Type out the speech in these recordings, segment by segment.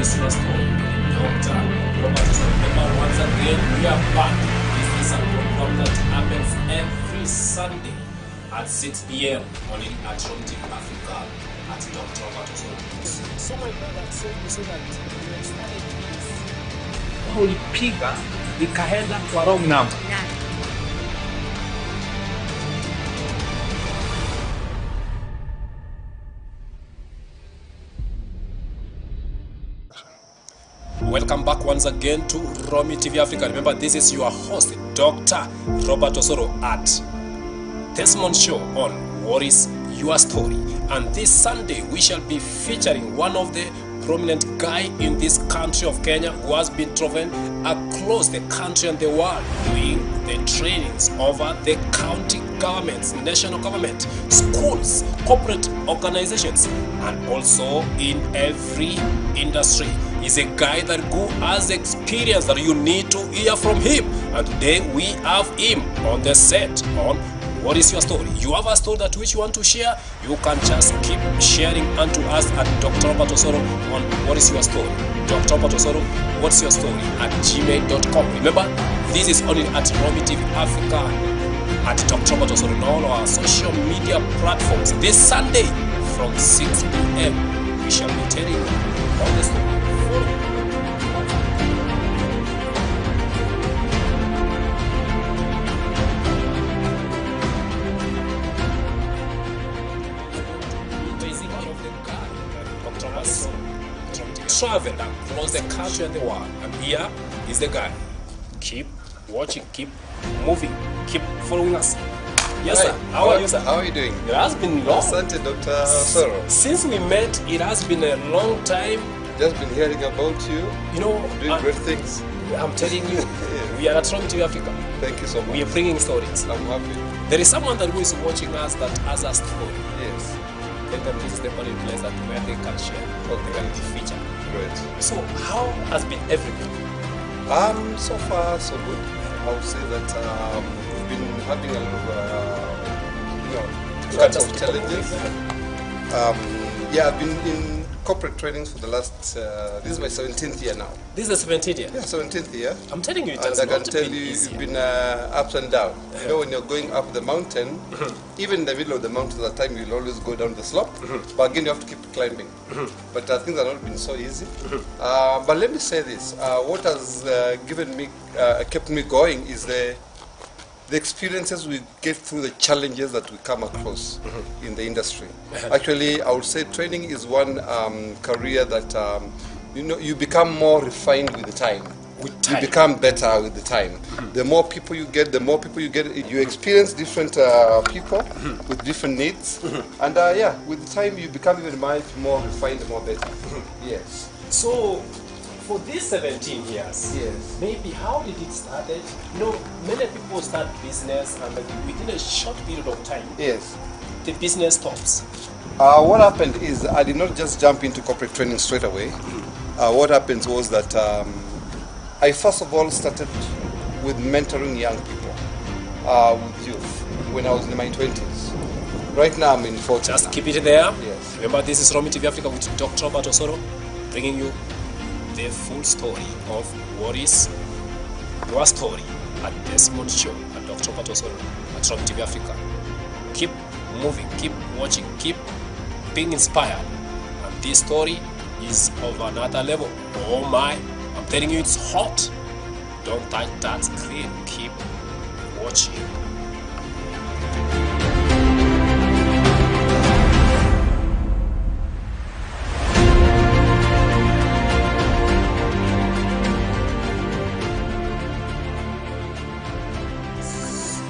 is your story? Dr. Robert Osoro. Remember, once again, we are back. This is a program that happens every Sunday at 6 p.m. only at TV Africa at Dr. Robert Osoro. So my brother said you say that you started this. Ulipiga ikaenda kwa wrong number. Welcome back once again to Romy TV Africa. Remember, this is your host, Dr. Robert Osoro at Desmond Show on What is Your Story. And this Sunday, we shall be featuring one of the prominent guy in this country of Kenya who has been traveling across the country and the world doing the trainings over the county governments, national government, schools, corporate organizations, and also in every industry. He's a guy that who has experience that you need to hear from him. And today we have him on the set on What is Your Story? You have a story that which you want to share, you can just keep sharing unto us at Dr. Robert Osoro on What is Your Story? Dr. Robert Osoro, what's your story at gmail.com. Remember, this is only at Romy TV Africa at Dr. Robert Osoro on all our social media platforms. This Sunday from 6 p.m. we shall be telling you all the story. Travel across the country and the world, and here is the guy. Keep watching, keep moving, keep following us. Yes, Hi. sir. How are you, sir? How are you doing? It has been long. Asante, Dr. Osoro. Since we met, it has been a long time. Just been hearing about you. You know, Doing great things. I'm telling you, we are at TV Africa. Thank you so much. We are bringing stories. I'm happy. There is someone that who is watching us that has a story. Yes. Let them visit the only place that where they can share, or they can be featured. Great. So, how has been everything? So far so good. I would say that we've been having a lot of lots of challenges. I've been in corporate trainings for the last. This is my 17th year now. This is the 17th year. Yeah, 17th year. I'm telling you, it And has I can not tell been you, easy. you've been ups and down. You know, when you're going up the mountain, even in the middle of the mountain, at the time you'll always go down the slope. But again, you have to keep climbing. But things have not been so easy. But let me say this: what has kept me going is the experiences we get through the challenges that we come across in the industry. Actually, I would say training is one career that you become more refined with the time. With time. You become better with the time. The more people you get, you experience different people with different needs. And with the time you become even much more refined and more better. Yes. So, for these 17 years, Yes. maybe how did it start? You know, many people start business and within a short period of time, Yes. the business stops. What happened is I did not just jump into corporate training straight away. What happened was that I first of all started with mentoring young people, with youth, when I was in my 20s. Right now I'm in 40s. Just keep it there. Yes. Remember, this is Romy TV Africa with Dr. Robert Osoro, bringing you the full story of what is your story at Desmond Show at Dr. Robert Osoro at Romy TV Africa. Keep moving, keep watching, keep being inspired. And this story is of another level. Oh my, I'm telling you, it's hot. Don't touch that screen. Keep watching.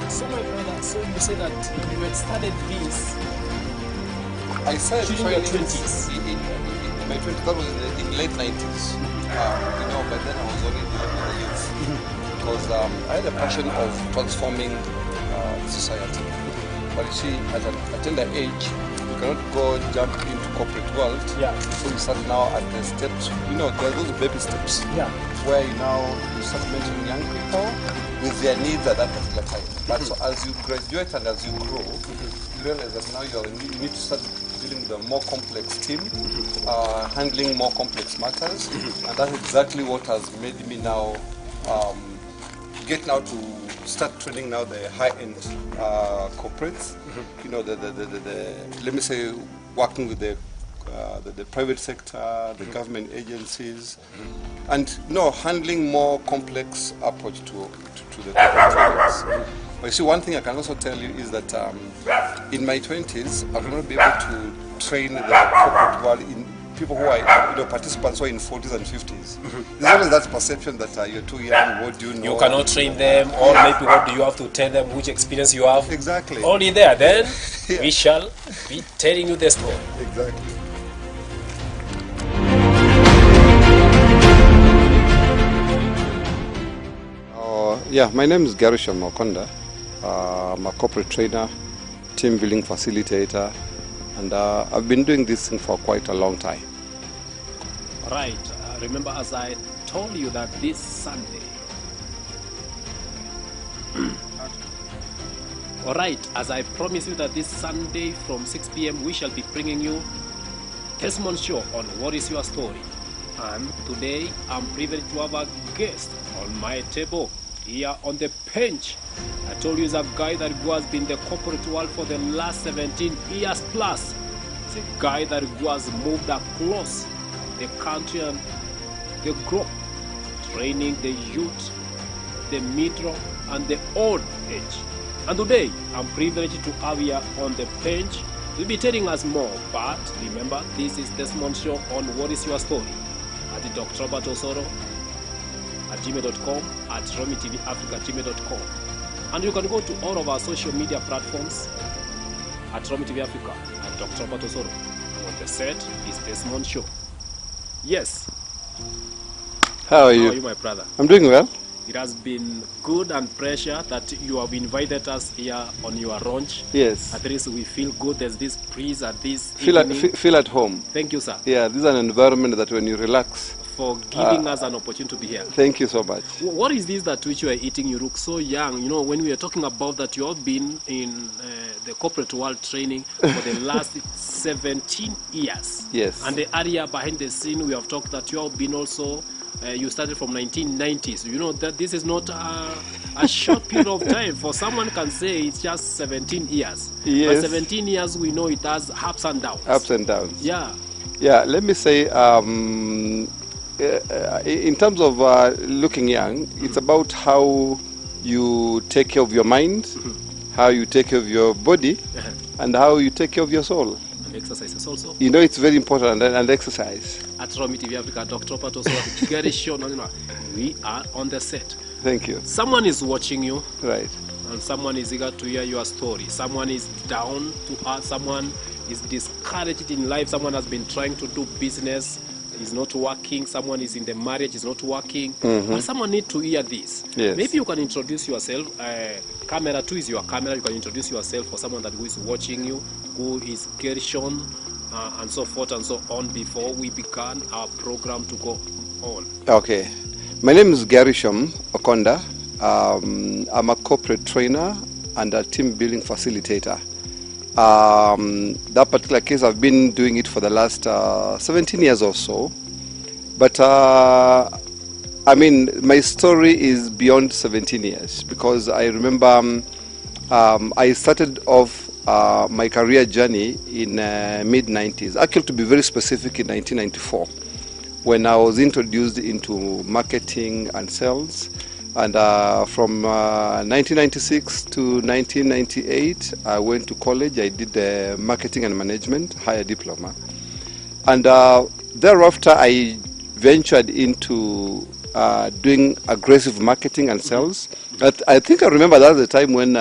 So my brother, so you say that you had started this I started during your training 20s. in my 20s. That was in late 90s. By then I was only dealing with the youth because I had a passion of transforming society. But you see, at a tender age, you cannot go jump into corporate world. Yeah. So you start now at the steps. There are those baby steps. Yeah. Where you start mentoring young people with their needs at that particular time. But so as you graduate and as you grow, you realize that now you need to start dealing with a more complex team, handling more complex matters, and that's exactly what has made me now get now to start training now the high-end corporates. You know, the let me say, working with the private sector, the government agencies, and handling more complex approach to the corporate traders. But you see, one thing I can also tell you is that in my 20s, I will not be able to train the corporate world in people who are participants who are in 40s and 50s. There's always that perception that you're too young. What do you know? You cannot train them, or maybe what do you have to tell them, which experience you have? Exactly. Only there, then Yeah. we shall be telling you the story. Exactly. Yeah, my name is Gerishom Okonda. I'm a corporate trainer, team building facilitator, and I've been doing this thing for quite a long time. Right. Remember, as I told you that this Sunday. All right. As I promised you that this Sunday from 6 p.m. we shall be bringing you Testimony Show on What Is Your Story. And today I'm privileged to have a guest on my table here on the bench. I told you he's a guy that has been in the corporate world for the last 17 years plus. It's a guy that has moved across the country and the group, training the youth, the middle and the old age. And today I'm privileged to have here on the bench. He'll be telling us more, but remember, this is Testimony Show on What Is Your Story at the Dr.Robert Osoro at gmail.com, at RomiTVAfrica@gmail.com. And you can go to all of our social media platforms at RomiTVAfrica, at Dr. Robert Osoro. And on the set is Testimony Show. Yes. How are you? How are you, my brother? I'm doing well. It has been good and pressure that you have invited us here on your ranch. Yes. At least we feel good. There's this breeze at this Feel evening. at home. Thank you, sir, Yeah, this is an environment that when you relax. for giving us an opportunity to be here. Thank you so much. What is this that which you are eating? You look so young. You know, when we are talking about that, you have been in the corporate world training for the last 17 years. Yes. And the area behind the scene, we have talked that you have been also, you started from 1990s. You know that this is not a short period of time. For someone can say it's just 17 years. Yes. But 17 years, we know it has ups and downs. Ups and downs. Yeah. Yeah, let me say, in terms of looking young, it's about how you take care of your mind, how you take care of your body, and how you take care of your soul. And exercises also. You know, it's very important, and exercise. At Romy TV Africa, Dr. Robert Osoro, Guest.Gerishom, we are on the set. Thank you. Someone is watching you, Right. and someone is eager to hear your story. Someone is down to earth. Someone is discouraged in life. Someone has been trying to do business, is not working. Someone is in the marriage, is not working. And someone needs to hear this. Yes. Maybe you can introduce yourself. Camera 2 is your camera. You can introduce yourself for someone that who is watching you, who is Gerishom, and so forth and so on, before we began our program to go on. Okay. My name is Gerishom Okonda. I'm a corporate trainer and a team building facilitator. That particular case, I've been doing it for the last 17 years or so. But I mean, my story is beyond 17 years because I remember I started off my career journey in mid-90s. Actually, to be very specific, in 1994, when I was introduced into marketing and sales. And from 1996 to 1998, I went to college. I did marketing and management, higher diploma. And thereafter, I ventured into doing aggressive marketing and sales. I think I remember that at the time when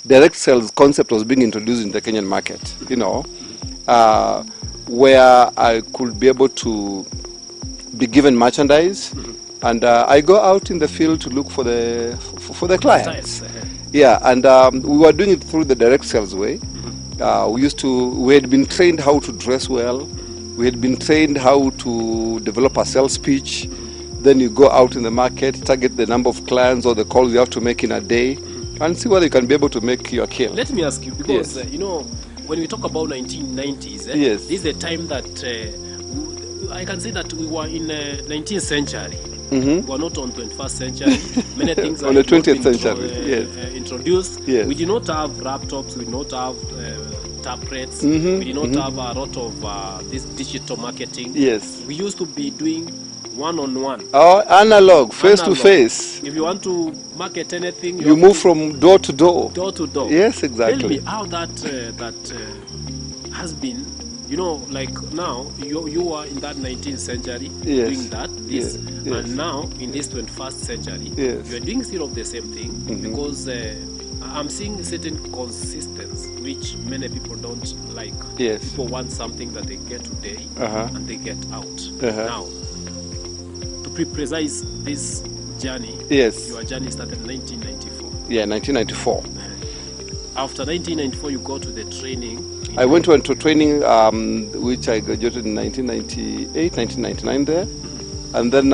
direct sales concept was being introduced in the Kenyan market, you know, where I could be able to be given merchandise. And I go out in the field to look for the clients. Yeah, and we were doing it through the direct sales way. We had been trained how to dress well. We had been trained how to develop a sales pitch. Then you go out in the market, target the number of clients or the calls you have to make in a day, and see whether you can be able to make your kill. Let me ask you, because Yes. you know, when we talk about 1990s, Yes. this is the time that I can say that we were in 19th century. We were not on 21st century. Many things On have the not 20th been century, yes. introduced. Yes. We did not have laptops. We did not have tablets. We did not have a lot of this digital marketing. Yes. We used to be doing one-on-one. Oh, analog, face to Analog. face. If you want to market anything, You have move to from door to door. door to door. Yes, exactly. Tell me how that has been. You know, like now you are in that 19th century Yes. doing that, this, Yes. and now in this 21st century, Yes. you are doing still of the same thing because I'm seeing certain consistency which many people don't like. Yes. People want something that they get today and they get out. Now, to be precise, this journey, Yes. your journey started in 1994. Yeah, 1994. After 1994, you go to the training. I went to training, which I graduated in 1998, 1999 there. And then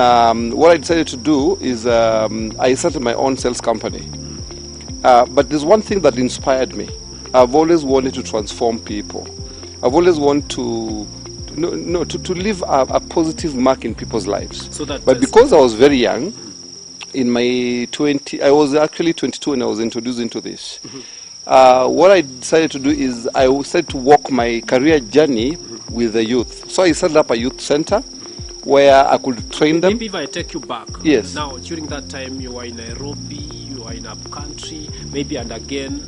what I decided to do is I started my own sales company. But there's one thing that inspired me. I've always wanted to transform people. I've always wanted to leave a positive mark in people's lives. So that But because I was very young, in my 20, I was actually 22 when I was introduced into this. What I decided to do is I decided to walk my career journey with the youth. So I set up a youth center where I could train them. Maybe if I take you back. Yes. Now, during that time, you were in Nairobi, you were in a country, maybe, and again,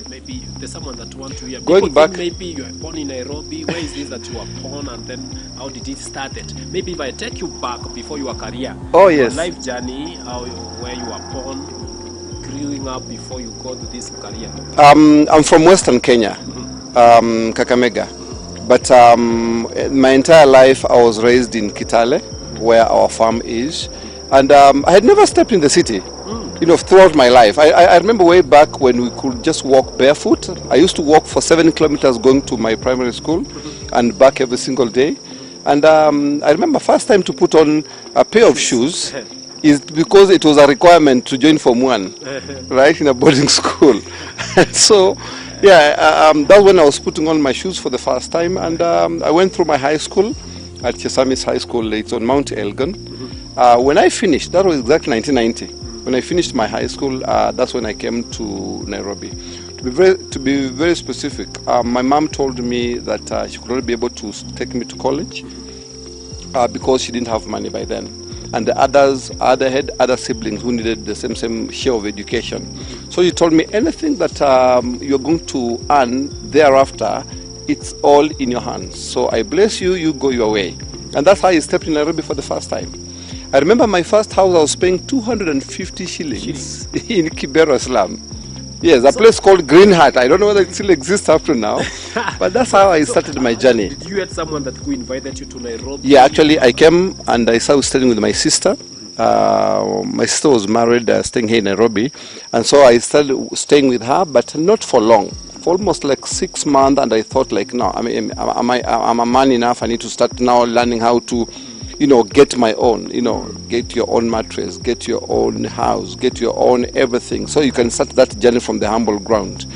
maybe there's someone that want to hear. Going People back- think maybe you were born in Nairobi. Where is this that you were born, and then how did it start? Maybe if I take you back before your career. Oh, your yes. life journey, where you were born, growing up before you go to this career. I'm from Western Kenya, Kakamega. But my entire life I was raised in Kitale, where our farm is. And I had never stepped in the city, throughout my life. I remember way back when we could just walk barefoot. I used to walk for 7 kilometers going to my primary school and back every single day. And I remember first time to put on a pair of shoes is because it was a requirement to join Form 1, right, in a boarding school. So, yeah, that's when I was putting on my shoes for the first time. And I went through my high school at Chesamis High School. It's on Mount Elgon. When I finished, that was exactly 1990. When I finished my high school, that's when I came to Nairobi. To be very specific, my mom told me that she could not be able to take me to college because she didn't have money by then. And the others had other siblings who needed the same share of education. So she told me anything that you're going to earn thereafter, it's all in your hands. So I bless you, you go your way. And that's how I stepped in Nairobi for the first time. I remember my first house, I was paying 250 shillings in Kibera slum. Yes, a place called Green Hat. I don't know whether it still exists up to now, but that's how I started my journey. Did you had someone who invited you to Nairobi? Yeah, actually, I came and I started studying with my sister. My sister was married, staying here in Nairobi, and so I started staying with her, but not for long. For almost like 6 months, and I thought, like, no, I'm a man enough. I need to start now learning how to, get my own. Get your own mattress, get your own house, get your own everything, so you can start that journey from the humble ground.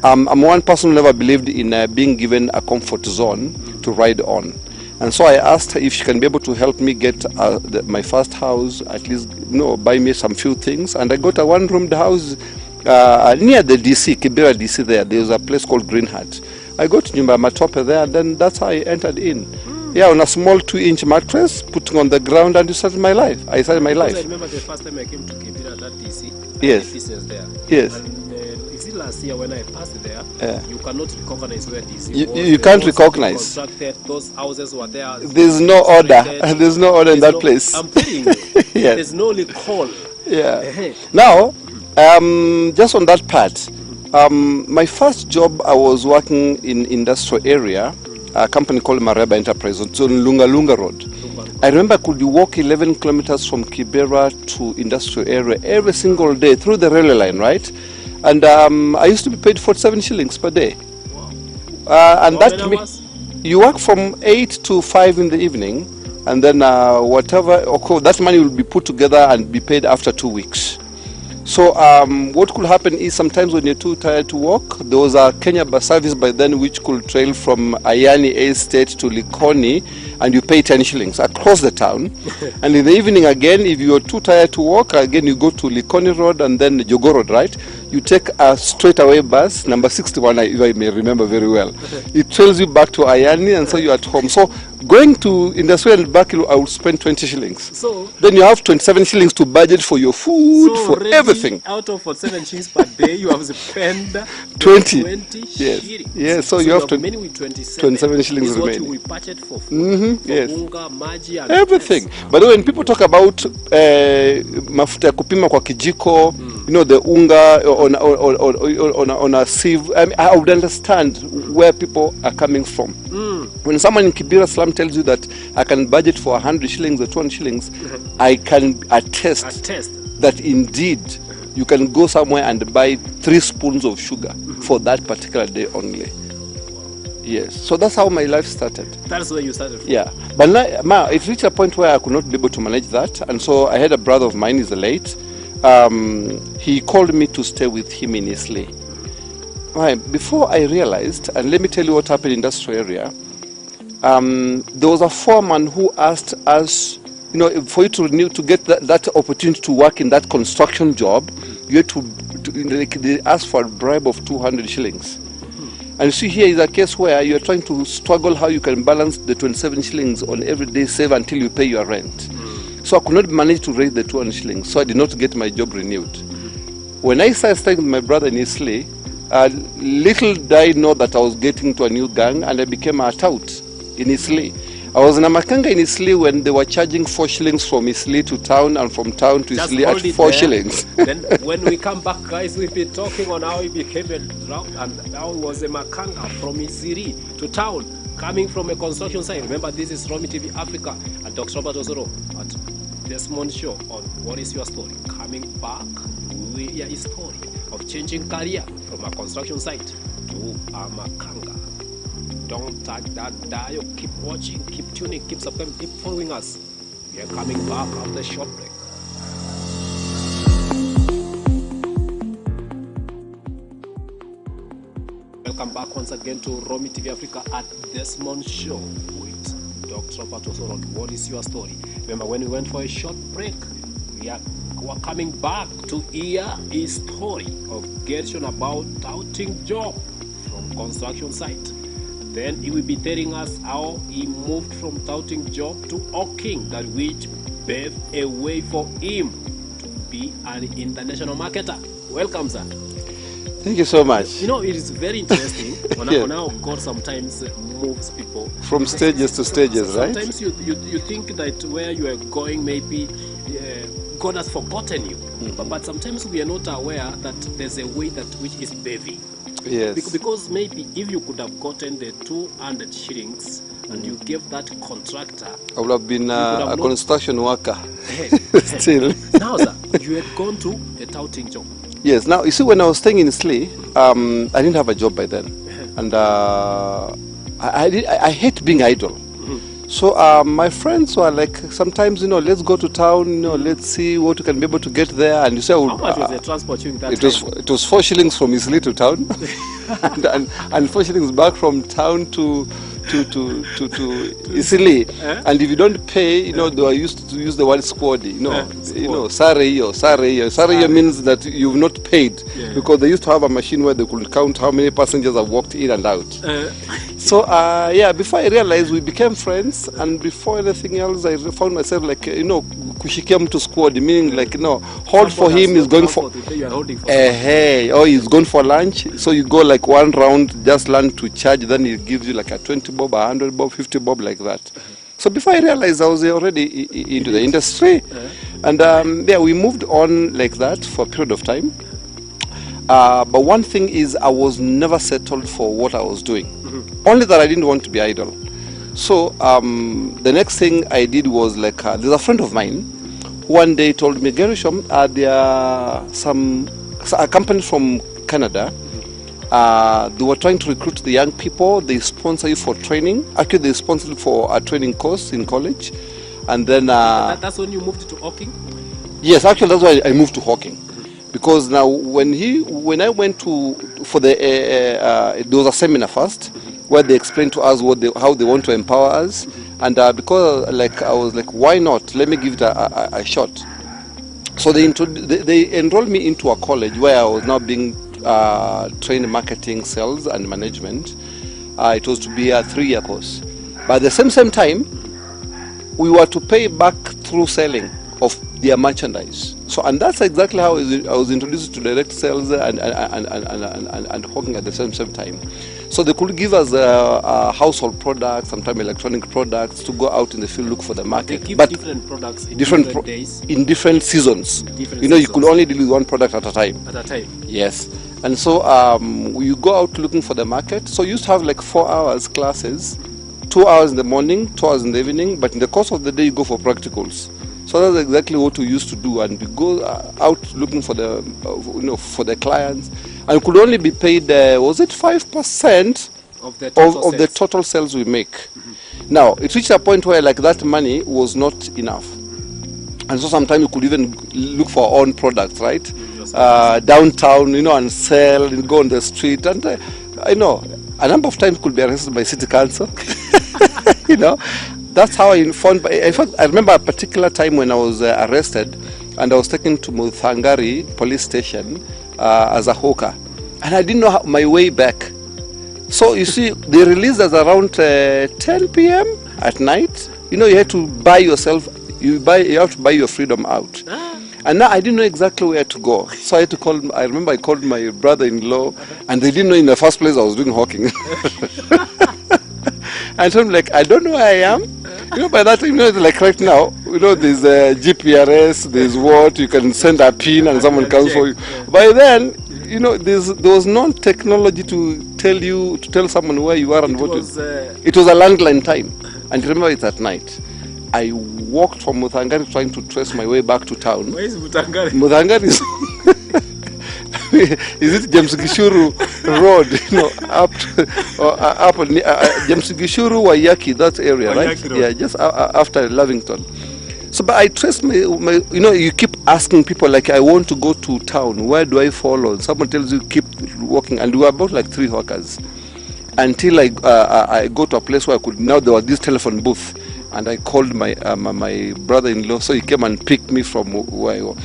I'm one person who never believed in being given a comfort zone to ride on. And so I asked her if she can be able to help me get my first house, at least buy me some few things. And I got a one-roomed house near the DC, Kibera DC there. There's a place called Green Hat. I got Nyumba Matope there, and then that's how I entered in. Yeah, on a small 2-inch mattress, putting on the ground, and I started my life. I remember the first time I came to Kibera, that DC. Yes. DC is there. Yes. And is it last year when I passed there? You cannot recognize where DC was. You can't recognize. Constructed, those houses were there. There's no order. There's no order in that place. I'm telling you. Yes. There's no call. Yeah. Now, just on that part, my first job, I was working in industrial area, a company called Mareba Enterprise. It's on Lunga Lunga Road. I remember could you walk 11 kilometers from Kibera to industrial area every single day through the railway line, right? And I used to be paid 47 shillings per day. And that you work from 8 to 5 in the evening, and then that money will be put together and be paid after 2 weeks. So what could happen is sometimes when you're too tired to walk, there was a Kenya bus service by then which could trail from Ayani Estate to Likoni, and you pay 10 shillings across the town. And in the evening again, if you're too tired to walk, again you go to Likoni Road and then Jogo Road, right? You take a straight away bus, number 61, if I may remember very well. It trails you back to Ayani, and so you're at home. So going to Industrial and back, I would spend 20 shillings. So then you have 27 shillings to budget for your food, so for already everything. Out of 7 shillings per day, you have spent 20. 20 Yes. shillings. Yes, so you have to- remaining with 27. 27 shillings This is what remaining. you will budget for food, for Yes. unga, maji, and Everything. else. But when people talk about mafuta ya kupima kwa kijiko, you know, the unga on a sieve, I would understand where people are coming from. When someone in Kibera slum tells you that I can budget for 100 shillings or 200 shillings, I can attest that indeed you can go somewhere and buy 3 spoons of sugar for that particular day only. Yes, so that's how my life started. That's where you started from. Yeah, but now it reached a point where I could not be able to manage that, and so I had a brother of mine, he's late. He called me to stay with him in Isli. Right, before I realized, and let me tell you what happened in the industrial area, there was a foreman who asked us, you know, for you to get that opportunity to work in that construction job, you had to they asked for a bribe of 200 shillings. And you see, here is a case where you're trying to struggle how you can balance the 27 shillings on every day save until you pay your rent. So I could not manage to raise the 200 shillings, so I did not get my job renewed. When I started staying with my brother in Isli, little did I know that I was getting to a new gang, and I became a tout in Isli. I was in a makanga in Isli when they were charging 4 shillings from Isli to town and from town to Just Isli hold at it 4 there. shillings. Then when we come back, guys, we've been talking on how he became a drought and how he was a makanga from Isiri to town, coming from a construction site. Remember, this is Romy TV Africa and Dr. Robert Osoro at Desmond Show on What Is Your Story? Coming back, we hear his story of changing career from a construction site to a makanga. Don't touch that dial. Keep watching, keep tuning, keep subscribing, keep following us. We are coming back after a short break. Welcome back once again to Romy TV Africa at Desmond Show with Dr. Robert Osoro. What is your story? Remember when we went for a short break, we're coming back to hear his story of Gershom about touting job from construction site. Then he will be telling us how he moved from touting job to hawking, that which paved a way for him to be an international marketer. Welcome, sir. Thank you so much. You know, it is very interesting on Yeah. how God sometimes moves people. From stages to stages, right? Sometimes you think that where you are going, maybe God has forgotten you. But sometimes we are not aware that there's a way that which is paving. Yes. Because maybe if you could have gotten the 200 shillings and you gave that contractor, I would have been would have a not- construction worker still. now, sir, you had gone to a touting job. Yes. Now, you see, when I was staying in Isli, I didn't have a job by then. And I hate being idle. So my friends were like, sometimes, you know, let's go to town, you know, let's see what we can be able to get there. And you say, How much was the transport during that time? it was 4 shillings from Isli to town, and 4 shillings back from town to Isli. And if you don't pay, you know, they were used to use the word squad. You know, sare means that you've not paid, because they used to have a machine where they could count how many passengers have walked in and out. So before I realized, we became friends, and before anything else, I found myself like, you know, kushikia mtu squad, meaning like, you know, hold for him is going for, You are holding for he's going for lunch. So you go like one round, just learn to charge, then he gives you like a 20 bob, 100 bob, 50 bob, like that. So before I realized, I was already into the industry, and we moved on like that for a period of time. But one thing is, I was never settled for what I was doing. Only that I didn't want to be idle. So the next thing I did was like, there's a friend of mine who one day told me, Gerishom, there are a company from Canada. They were trying to recruit the young people. They sponsor you for training. Actually, they sponsored you for a training course in college. And then... that's when you moved to hawking? Yes, actually, that's why I moved to hawking. Because now when I went for the there was a seminar first where they explained to us how they want to empower us, and because I was like, why not? Let me give it a shot. So they enrolled me into a college where I was now being trained in marketing, sales, and management. It was to be a 3-year course. But at the same time, we were to pay back through selling of their merchandise. So, and that's exactly how I was introduced to direct sales and hawking at the same time. So they could give us household products, sometimes electronic products, to go out in the field, look for the market. They give but different products in different days? In different seasons. Different You seasons. could only deal with one product at a time. At a time? Yes. And so you go out looking for the market. So you used to have like 4 hours classes, 2 hours in the morning, 2 hours in the evening, but in the course of the day you go for practicals. So that's exactly what we used to do, and we go out looking for the for the clients, and could only be paid was it 5% Of the total of the total sales we make. Now it reached a point where like that money was not enough, and so sometimes you could even look for our own products, right? Downtown, and sell and go on the street, and I know a number of times could be arrested by city council. That's how I found. In fact, I remember a particular time when I was arrested, and I was taken to Muthangari police station as a hawker, and I didn't know my way back. So you see, they released us around 10 p.m. at night. You had to buy yourself. You have to buy your freedom out. And now I didn't know exactly where to go. So I had to call. I remember I called my brother-in-law, and they didn't know in the first place I was doing hawking. And so I'm like, I don't know where I am. By that time, like right now, there's GPRS, there's what, you can send a pin and someone comes for you. By then, there was no technology to tell someone where you are and what. It was a landline time. And remember, it's at night. I walked from Muthangari trying to trace my way back to town. Where is Muthangari? Muthangari is... Is it James Gishuru Road? Up James Gishuru, Waiyaki, that area, right? Yeah, just after Lavington. So, but I traced my, you keep asking people, like, I want to go to town. Where do I follow? Someone tells you, keep walking. And we were about like 3 hawkers. Until I go to a place where there was this telephone booth. And I called my brother-in-law, so he came and picked me from where I was.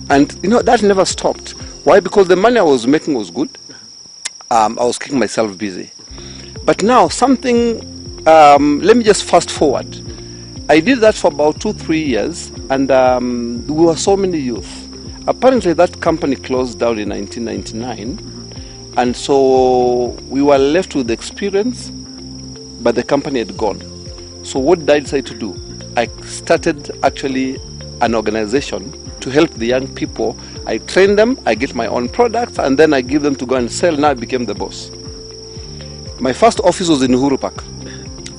And, that never stopped. Why? Because the money I was making was good. I was keeping myself busy. But now something, let me just fast forward. I did that for about 2-3 years, and we were so many youth. Apparently that company closed down in 1999, and so we were left with the experience, but the company had gone. So what did I decide to do? I started actually an organization to help the young people. I train them, I get my own products, and then I give them to go and sell. Now I became the boss. My first office was in Uhuru Park.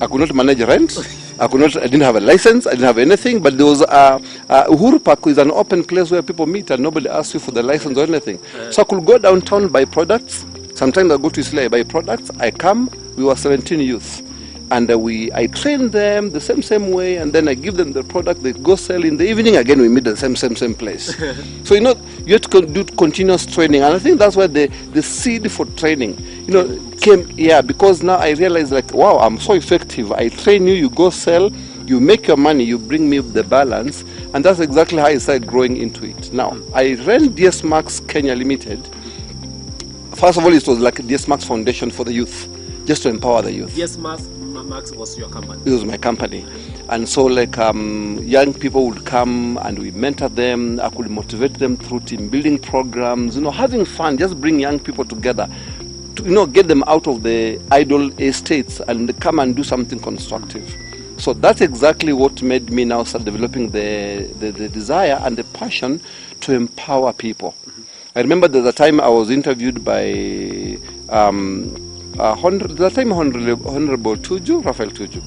I could not manage rent. I didn't have a license. I didn't have anything. But there was Uhuru Park is an open place where people meet, and nobody asks you for the license or anything. So I could go downtown, buy products. Sometimes I go to Isla, I buy products. I come. We were 17 youth. And I train them the same way, and then I give them the product. They go sell in the evening. Again, we meet the same place. So you have to do continuous training, and I think that's where the seed for training, came. Yeah, because now I realize, like, wow, I'm so effective. I train you, you go sell, you make your money, you bring me the balance, and that's exactly how I started growing into it. Now I ran DS Max Kenya Limited. First of all, it was like DS Max Foundation for the youth, just to empower the youth. DS Max was your company? It was my company. And so young people would come and we mentor them. I could motivate them through team building programs, having fun, just bring young people together to, get them out of the idle estates and come and do something constructive. So that's exactly what made me now start developing the desire and the passion to empower people. I remember there's a time I was interviewed by Honorable Tuju, Raphael Tuju.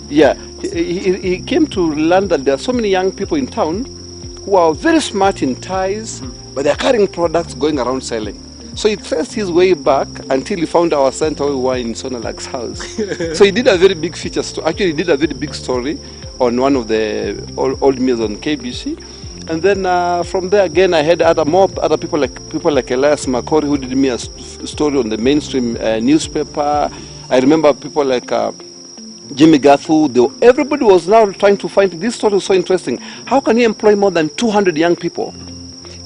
Yeah, he came to learn that there are so many young people in town who are very smart in ties, but they're carrying products going around selling. So he traced his way back until he found our center we were in Sonalak's house. So he did a very big feature story. Actually, he did a very big story on one of the old mills on KBC. And then from there again, I had other people like Elias Makori, who did me a story on the mainstream newspaper. I remember people like Jimmy Gathu. Everybody was now trying to find, this story was so interesting. How can he employ more than 200 young people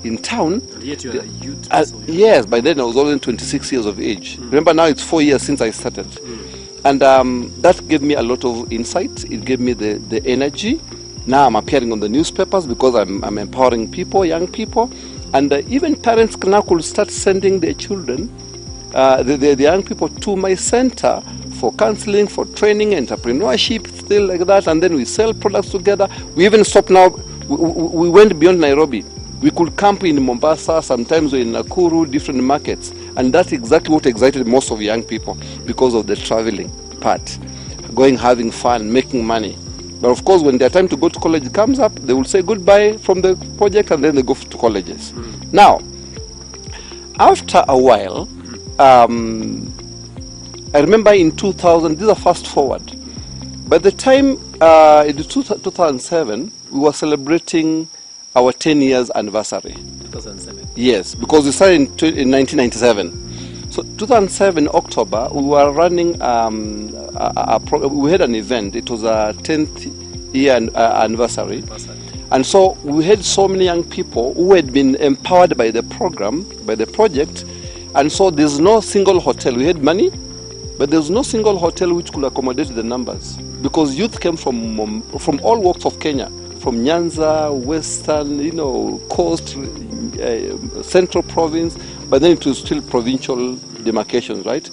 in town? And yet you are a youth. Yes, by then I was only 26 years of age. Remember, now it's 4 years since I started. And that gave me a lot of insight. It gave me the energy. Now I'm appearing on the newspapers because I'm empowering people, young people. And even parents now could start sending their children, the young people, to my center for counseling, for training, entrepreneurship, things like that. And then we sell products together. We even stopped now. We went beyond Nairobi. We could camp in Mombasa, sometimes in Nakuru, different markets. And that's exactly what excited most of young people, because of the traveling part. Going, having fun, making money. But of course, when their time to go to college comes up, they will say goodbye from the project and then they go to colleges. Now, after a while, I remember in 2000, this is a fast forward. By the time in 2007, we were celebrating our 10 years anniversary. 2007. Yes, because we started in 1997. So 2007 October, we were running we had an event. It was a 10th year anniversary. And so we had so many young people who had been empowered by the program, by the project. And so there's no single hotel. We had money, but there's no single hotel which could accommodate the numbers, because youth came from all walks of Kenya, from Nyanza, Western, Coast, Central Province, but then it was still provincial demarcations, right?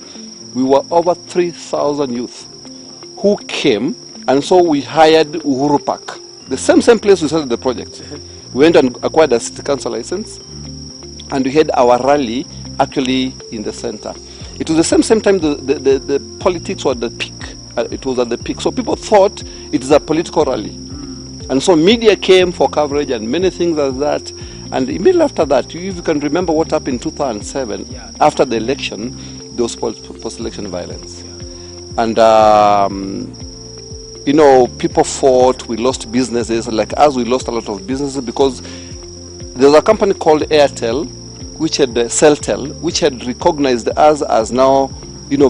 We were over 3,000 youth who came, and so we hired Uhuru Park, the same place we started the project. We went and acquired a city council license, and we had our rally actually in the center. It was the same time the politics were at the peak. It was at the peak. So people thought it is a political rally. And so media came for coverage and many things like that. And immediately after that, if you can remember what happened in 2007, after the election, there was post-election violence. And, people fought, we lost businesses. Like us, we lost a lot of businesses because there was a company called Airtel, which had Celtel, which had recognized us as now,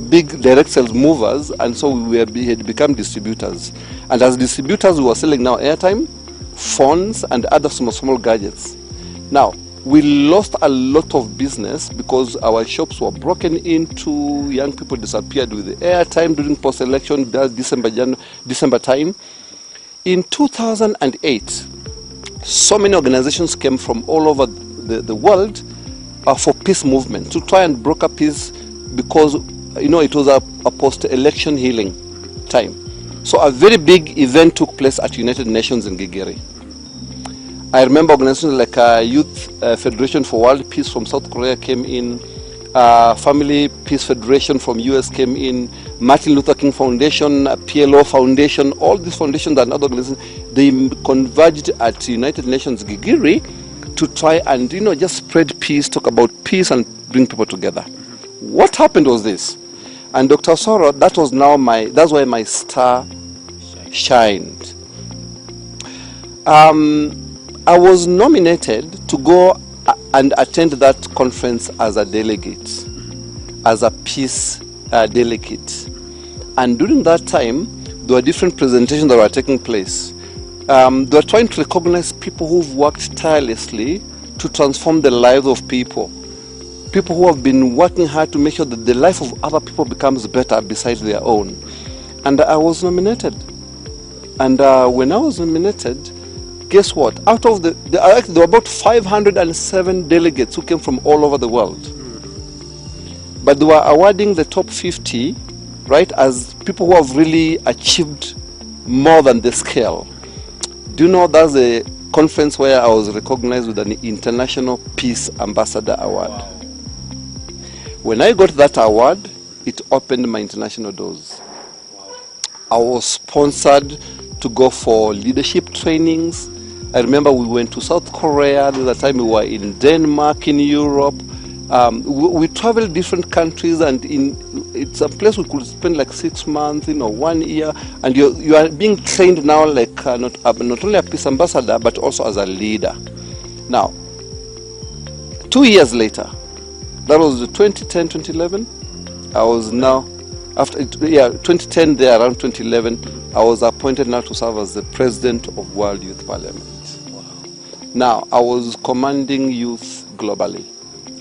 big direct sales movers, and so we had become distributors. And as distributors, we were selling now airtime, phones, and other small gadgets. Now, we lost a lot of business because our shops were broken into, young people disappeared with the airtime during post-election, December time. In 2008, so many organizations came from all over the world for peace movement, to try and broker peace, because it was a post-election healing time. So a very big event took place at United Nations in Gigiri. I remember organizations like Youth Federation for World Peace from South Korea came in, Family Peace Federation from US came in, Martin Luther King Foundation, PLO Foundation, all these foundations and other organizations, they converged at United Nations Gigiri to try and just spread peace, talk about peace and bring people together. What happened was this, and Dr. Osoro, that's why my star shined. I was nominated to go and attend that conference as a delegate, as a peace delegate. And during that time, there were different presentations that were taking place. They were trying to recognize people who've worked tirelessly to transform the lives of people. People who have been working hard to make sure that the life of other people becomes better besides their own. And I was nominated. And when I was nominated, guess what? Out of there were about 507 delegates who came from all over the world. But they were awarding the top 50, right, as people who have really achieved more than the scale. Do you know that's a conference where I was recognized with an International Peace Ambassador Award? Wow. When I got that award, it opened my international doors. Wow. I was sponsored to go for leadership trainings. I remember we went to South Korea. At the time we were in Denmark, in Europe. We travel different countries, and it's a place we could spend like 6 months, 1 year, and you are being trained now like not only a peace ambassador but also as a leader. Now, 2 years later, that was 2010, 2011. I was now, after 2010 there, around 2011, I was appointed now to serve as the president of World Youth Parliament. Wow. Now, I was commanding youth globally.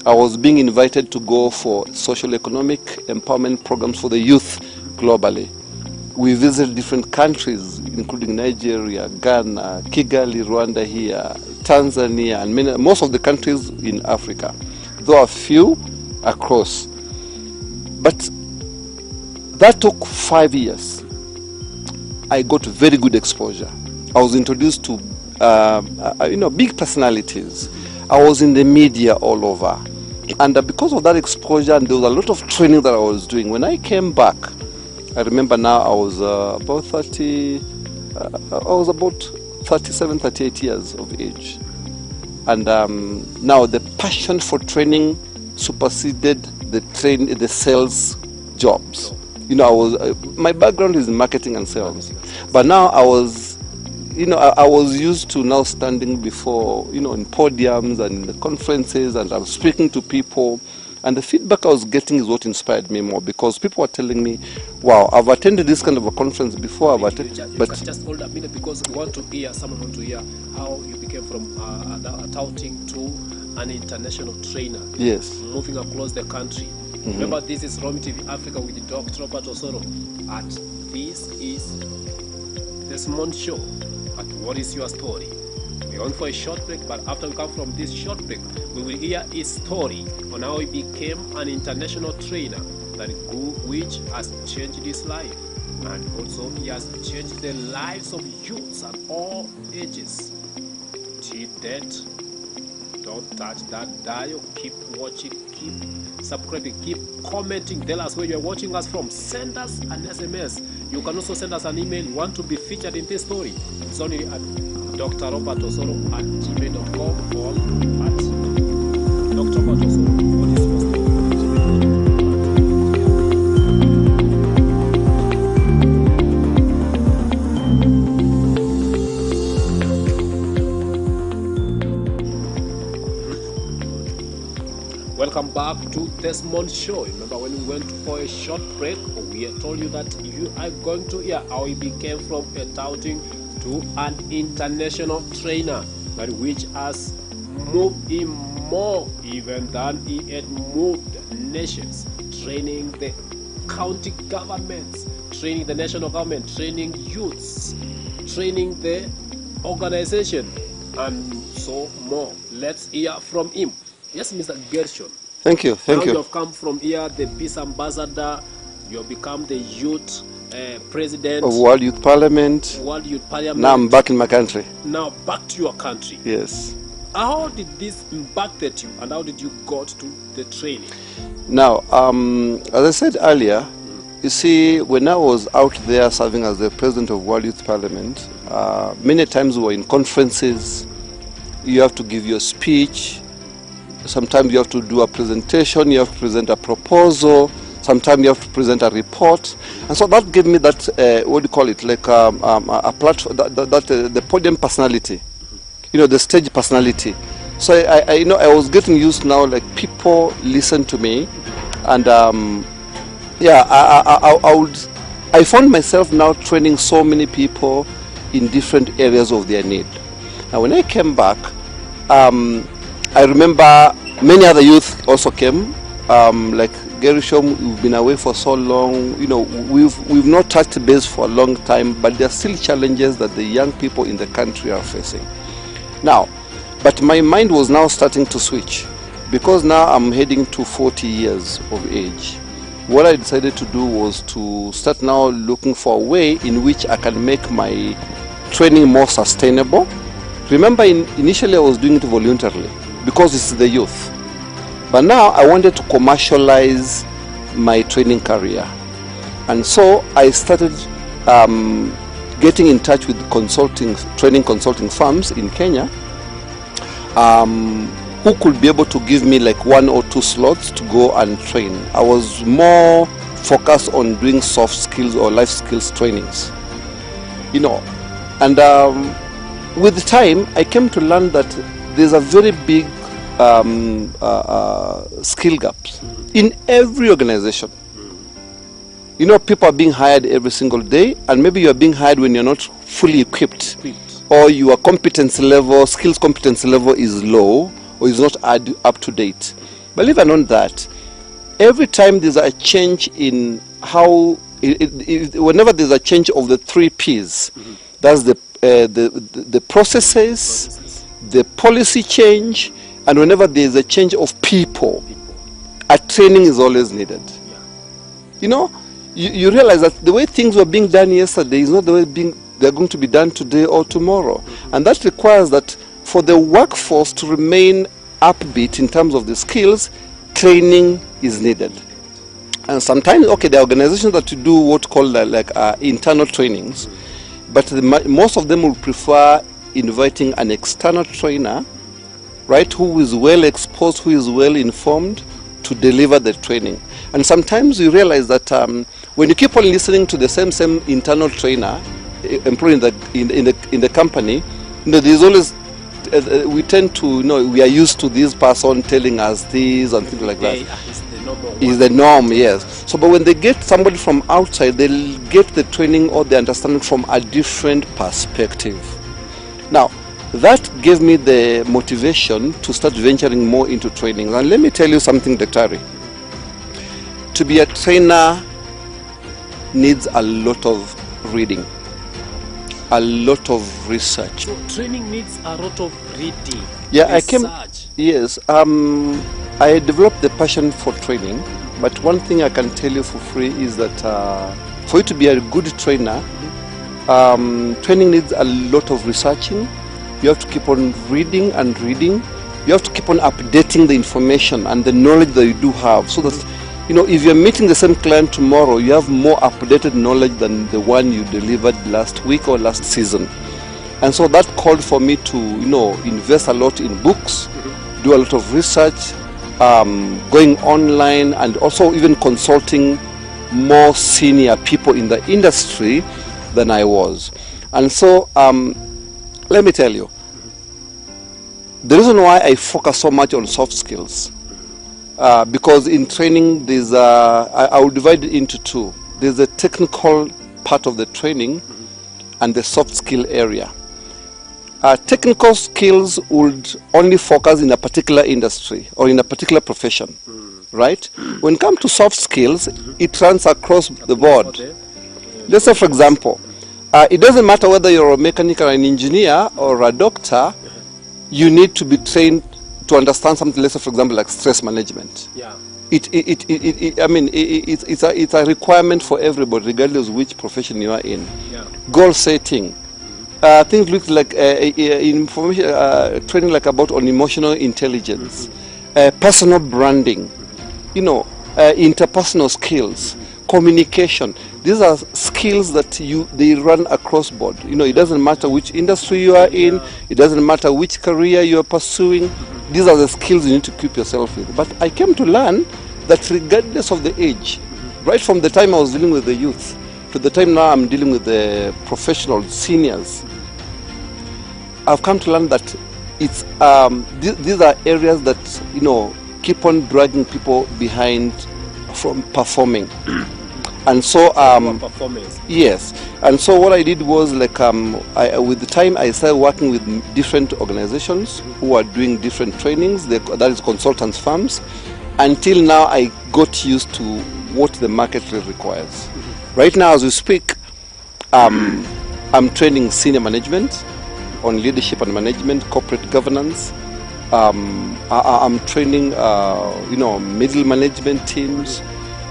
I was being invited to go for social economic empowerment programs for the youth globally. We visited different countries, including Nigeria, Ghana, Kigali, Rwanda here, Tanzania, and most of the countries in Africa, though a few across. But that took 5 years. I got very good exposure. I was introduced to big personalities. I was in the media all over. And because of that exposure, and there was a lot of training that I was doing, when I came back, I remember now I was about 37, 38 years of age. And now the passion for training superseded the sales jobs. My background is in marketing and sales, but now I was used to now standing before, in podiums and in the conferences, and I'm speaking to people, and the feedback I was getting is what inspired me more, because people were telling me, wow, I've attended this kind of a conference before, just hold a minute, because someone want to hear how you became from touting to an international trainer. Yes. Moving across the country. Mm-hmm. Remember, this is Romy TV Africa with Dr. Robert Osoro, and this is the Desmond Show at What Is Your Story. We're on for a short break, but after we come from this short break, we will hear his story on how he became an international trainer which has changed his life, and also he has changed the lives of youths at all ages. Till death, don't touch that dial. Keep watching, keep subscribing, keep commenting. Tell us where you're watching us from. Send us an SMS. You can also send us an email. You want to be featured in this story? It's only at drrobertosoro@gmail.com or at Dr. Robert Osoro. What is your story? Welcome back to Desmond Show. Remember when we went for a short break, we had told you that you are going to hear how he became from a touting to an international trainer, but which has moved him more even than he had moved nations, training the county governments, training the national government, training youths, training the organization, and so more. Let's hear from him. Yes, Mr. Gershom. Thank you. Now you have come from here, the peace ambassador. You have become the youth president of World Youth Parliament. World Youth Parliament. Now I'm back in my country. Now back to your country. Yes. How did this impacted you, and how did you got to the training? Now, as I said earlier, you see, when I was out there serving as the president of World Youth Parliament, many times we were in conferences. You have to give your speech. Sometimes you have to do a presentation, you have to present a proposal, sometimes you have to present a report. And so that gave me that, what do you call it, like a platform, the podium personality, the stage personality. So I was getting used now, like people listen to me. And I found myself now training so many people in different areas of their need. Now when I came back, I remember many other youth also came, like Gerishom. We've been away for so long, we've not touched base for a long time, but there are still challenges that the young people in the country are facing. Now, but my mind was now starting to switch, because now I'm heading to 40 years of age. What I decided to do was to start now looking for a way in which I can make my training more sustainable. Remember, initially I was doing it voluntarily, because it's the youth. But now I wanted to commercialize my training career. And so I started getting in touch with training consulting firms in Kenya, who could be able to give me like 1 or 2 slots to go and train. I was more focused on doing soft skills or life skills trainings, you know. And with time, I came to learn that there's a very big skill gaps in every organization. You know, people are being hired every single day, and maybe you're being hired when you're not fully equipped, or your competence level, skills competence level is low, or is not up to date. Believe it or not that, every time there's a change in how, whenever there's a change of the 3 Ps, that's the processes, the policy change, and whenever there's a change of people, a training is always needed. You know, you realize that the way things were being done yesterday is not the way they're going to be done today or tomorrow. And that requires that for the workforce to remain upbeat in terms of the skills, training is needed. And sometimes, okay, there are organizations that do what called internal trainings, but most of them will prefer inviting an external trainer, right, who is well exposed, who is well informed to deliver the training. And sometimes you realize that when you keep on listening to the same internal trainer employed in the company, you know, there's always we tend to, you know, we are used to this person telling us this and things like that. Is the norm, yes. So, but when they get somebody from outside, they'll get the training or the understanding from a different perspective. Now, that gave me the motivation to start venturing more into training. And let me tell you something, Dr. Ari. To be a trainer needs a lot of reading, a lot of research. So training needs a lot of reading. Yeah, research. Yes, I developed the passion for training, but one thing I can tell you for free is that for you to be a good trainer, training needs a lot of researching. You have to keep on reading and reading. You have to keep on updating the information and the knowledge that you do have, so that, you know, if you're meeting the same client tomorrow, you have more updated knowledge than the one you delivered last week or last season. And so that called for me to, you know, invest a lot in books, do a lot of research, going online, and also even consulting more senior people in the industry than I was. And so let me tell you, the reason why I focus so much on soft skills, because in training there's I will divide it into 2. There's a technical part of the training and the soft skill area. Technical skills would only focus in a particular industry or in a particular profession, right? When it comes to soft skills, it runs across the board. Let's say, for example, it doesn't matter whether you're a mechanic or an engineer or a doctor, you need to be trained to understand something, let's say, for example, like stress management. Yeah. It's a requirement for everybody, regardless of which profession you are in. Yeah. Goal setting. Things look like information training, like about on emotional intelligence, personal branding, you know, interpersonal skills, communication. These are skills that they run across board. You know, it doesn't matter which industry you are in, it doesn't matter which career you are pursuing. These are the skills you need to keep yourself with. But I came to learn that regardless of the age, right from the time I was dealing with the youth to the time now I'm dealing with the professional seniors, I've come to learn that it's these are areas that, you know, keep on dragging people behind from performing. And so performance. Yes, and so what I did was, like, with the time I started working with different organizations who are doing different trainings, that is consultants firms, until now I got used to what the market really requires. Right now as we speak, I'm training senior management on leadership and management, corporate governance. I'm training you know, middle management teams,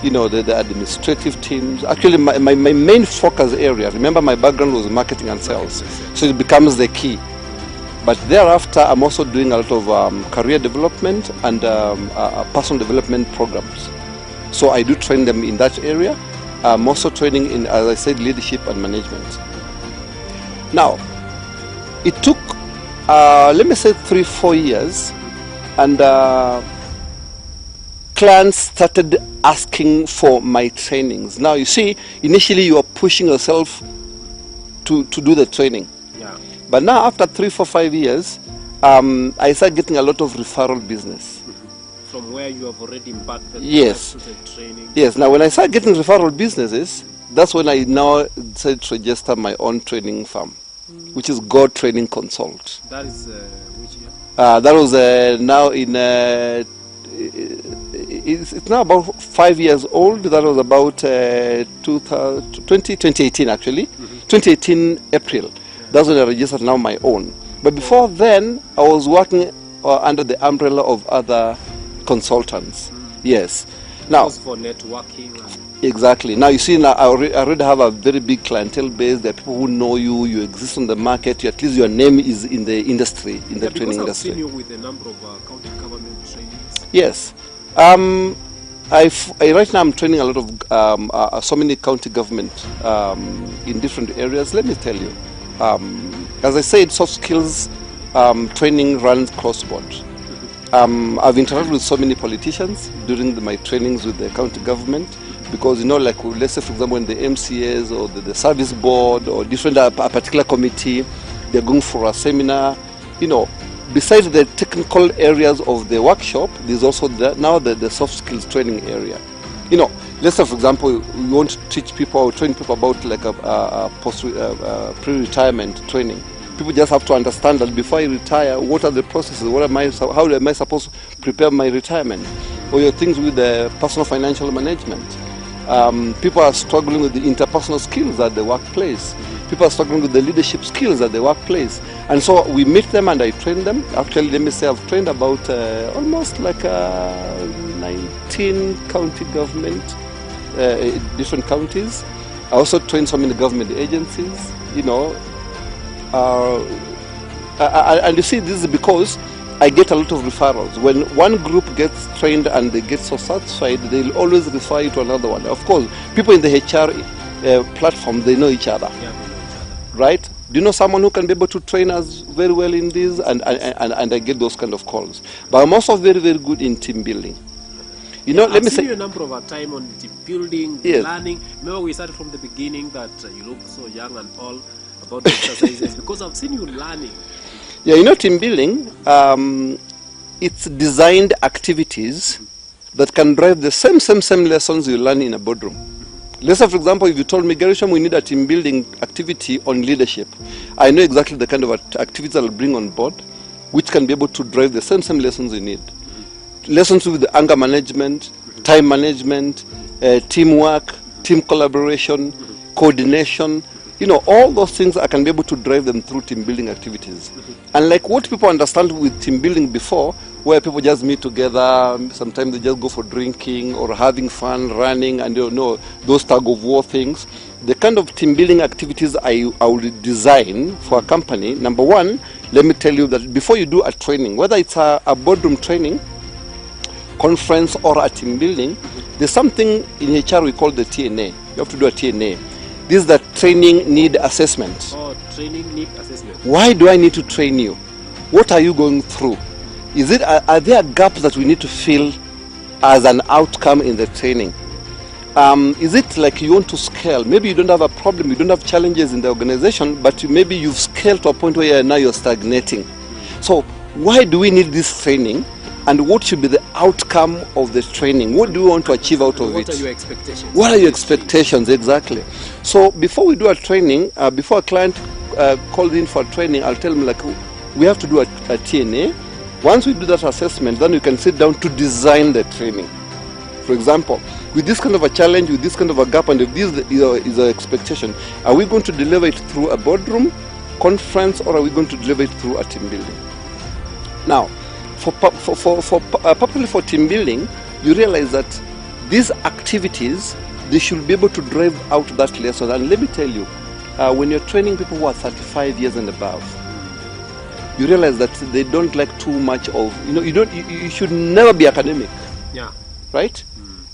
you know, the administrative teams. Actually, my main focus area, remember my background was marketing and sales, so it becomes the key. But thereafter, I'm also doing a lot of career development and personal development programs. So I do train them in that area. I'm also training in, as I said, leadership and management. Now, it took, let me say 3-4 years And clients started asking for my trainings. Now, you see, initially you are pushing yourself to do the training. Yeah. But now, after 3, 4, 5 years, I started getting a lot of referral business. From where you have already embarked the Yes. training. Yes. Now, when I started getting referral businesses, that's when I now decided to register my own training firm, which is God Training Consult. That is which year? That was now in it's now about 5 years old. That was about 2018 actually. 2018 April. That's when I registered now my own. But before then, I was working under the umbrella of other consultants. Yes. Now, For networking. exactly. Now you see, now I already have a very big clientele base. There are people who know you. You exist on the market. At least your name is in the industry, in the training I've industry. seen you with a number of county government trainings. Yes. Right now I'm training a lot of so many county government in different areas. Let me tell you, as I said, soft skills training runs cross-board. I've interacted with so many politicians during my trainings with the county government, because like let's say for example when the MCAs or the service board or different a particular committee, they're going for a seminar, besides the technical areas of the workshop, there's also now the soft skills training area. Let's say for example we want to teach people or train people about like a pre-retirement training. People just have to understand that before I retire, what are the processes? How am I supposed to prepare my retirement? Or your things with the personal financial management. People are struggling with the interpersonal skills at the workplace. People are struggling with the leadership skills at the workplace. And so we meet them and I train them. Actually, let me say I've trained about almost like 19 county government, different counties. I also train so many government agencies, and you see, this is because I get a lot of referrals. When one group gets trained and they get so satisfied, they'll always refer you to another one. Of course, people in the HR platform, they know each other, right? Do you know someone who can be able to train us very well in this? And I get those kind of calls. But I'm also very, very good in team building. Let me say, you a number of time on team building, yes. Learning. Remember, we started from the beginning that you look so young and all about the exercises because I've seen you learning. Yeah, team building, it's designed activities that can drive the same lessons you learn in a boardroom. Let's say, for example, if you told me, Gerishom, we need a team building activity on leadership, I know exactly the kind of activities I'll bring on board, which can be able to drive the same lessons you need. Lessons with the anger management, time management, teamwork, team collaboration, coordination. All those things I can be able to drive them through team building activities. And like what people understand with team building before, where people just meet together, sometimes they just go for drinking or having fun, running, and those tug of war things. The kind of team building activities I would design for a company, number one, let me tell you that before you do a training, whether it's a boardroom training, conference, or a team building, there's something in HR we call the TNA. You have to do a TNA. This is the training need assessment. Oh, training need assessment. Why do I need to train you? What are you going through? Are there gaps that we need to fill as an outcome in the training? Is it like you want to scale? Maybe you don't have a problem, you don't have challenges in the organization, but maybe you've scaled to a point where now you're stagnating. So why do we need this training? And what should be the outcome of the training? What do we want to achieve out of it? What are your expectations? What are your expectations, exactly? So before we do a training, before a client calls in for a training, I'll tell them, like, we have to do a TNA. Once we do that assessment, then we can sit down to design the training. For example, with this kind of a challenge, with this kind of a gap, and if this is our expectation, are we going to deliver it through a boardroom conference, or are we going to deliver it through a team building? Now, particularly for team building, you realize that these activities, they should be able to drive out that lesson. And let me tell you, when you're training people who are 35 years and above, you realize that they don't like too much of, you should never be academic. Yeah. Right?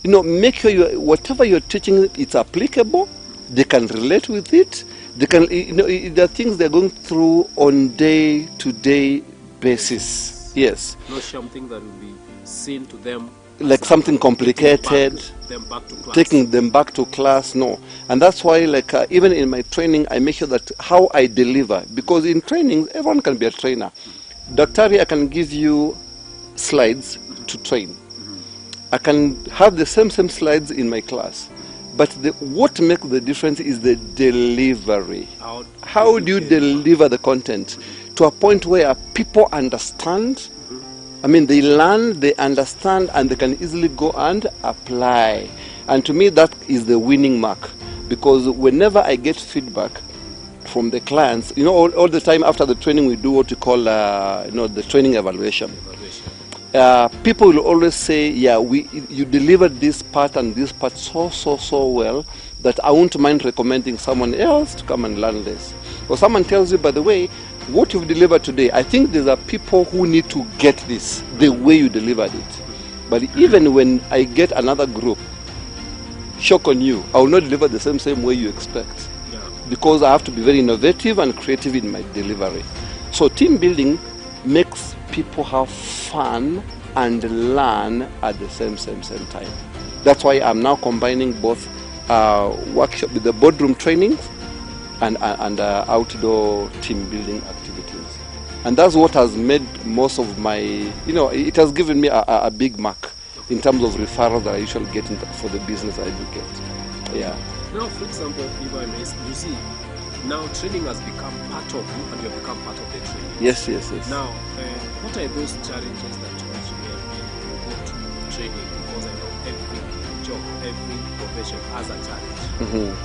Make sure whatever you're teaching, it's applicable, they can relate with it, they can, there are things they're going through on day-to-day basis. Yes. Not something that will be seen to them Like as something complicated. taking them back to class. No. And that's why, like, even in my training, I make sure that how I deliver, because in training, everyone can be a trainer. Dr. I can give you slides to train. I can have the same slides in my class. But what makes the difference is the delivery. How do you deliver the content to a point where people understand? I mean, they learn, they understand, and they can easily go and apply. And to me, that is the winning mark. Because whenever I get feedback from the clients, you know, all the time after the training, we do what we call, the training evaluation. People will always say, yeah, you delivered this part and this part so well that I won't mind recommending someone else to come and learn this. Or someone tells you, by the way, what you've delivered today, I think there are people who need to get this the way you delivered it. But even when I get another group, shock on you, I will not deliver the same way you expect. Because I have to be very innovative and creative in my delivery. So team building makes people have fun and learn at the same time. That's why I'm now combining both workshop with the boardroom trainings and outdoor team building activities. And that's what has made most of my, it has given me a big mark in terms of referrals that I usually get for the business I do get. Yeah. Now, for example, if I may, you see, now training has become part of you and you have become part of the training. Yes. Now, what are those challenges that you actually go to training? Because I know every job, every profession has a challenge.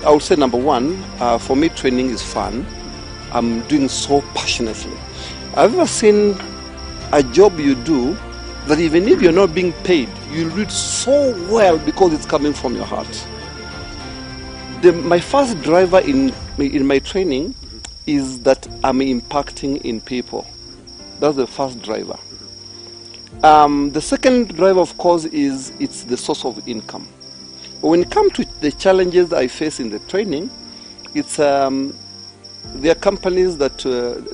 I would say number one, for me, training is fun. I'm doing so passionately. I've ever seen a job you do that even if you're not being paid, you do it so well because it's coming from your heart. My first driver in my training is that I'm impacting in people. That's the first driver. The second driver, of course, is it's the source of income. When it comes to the challenges I face in the training, it's there are companies that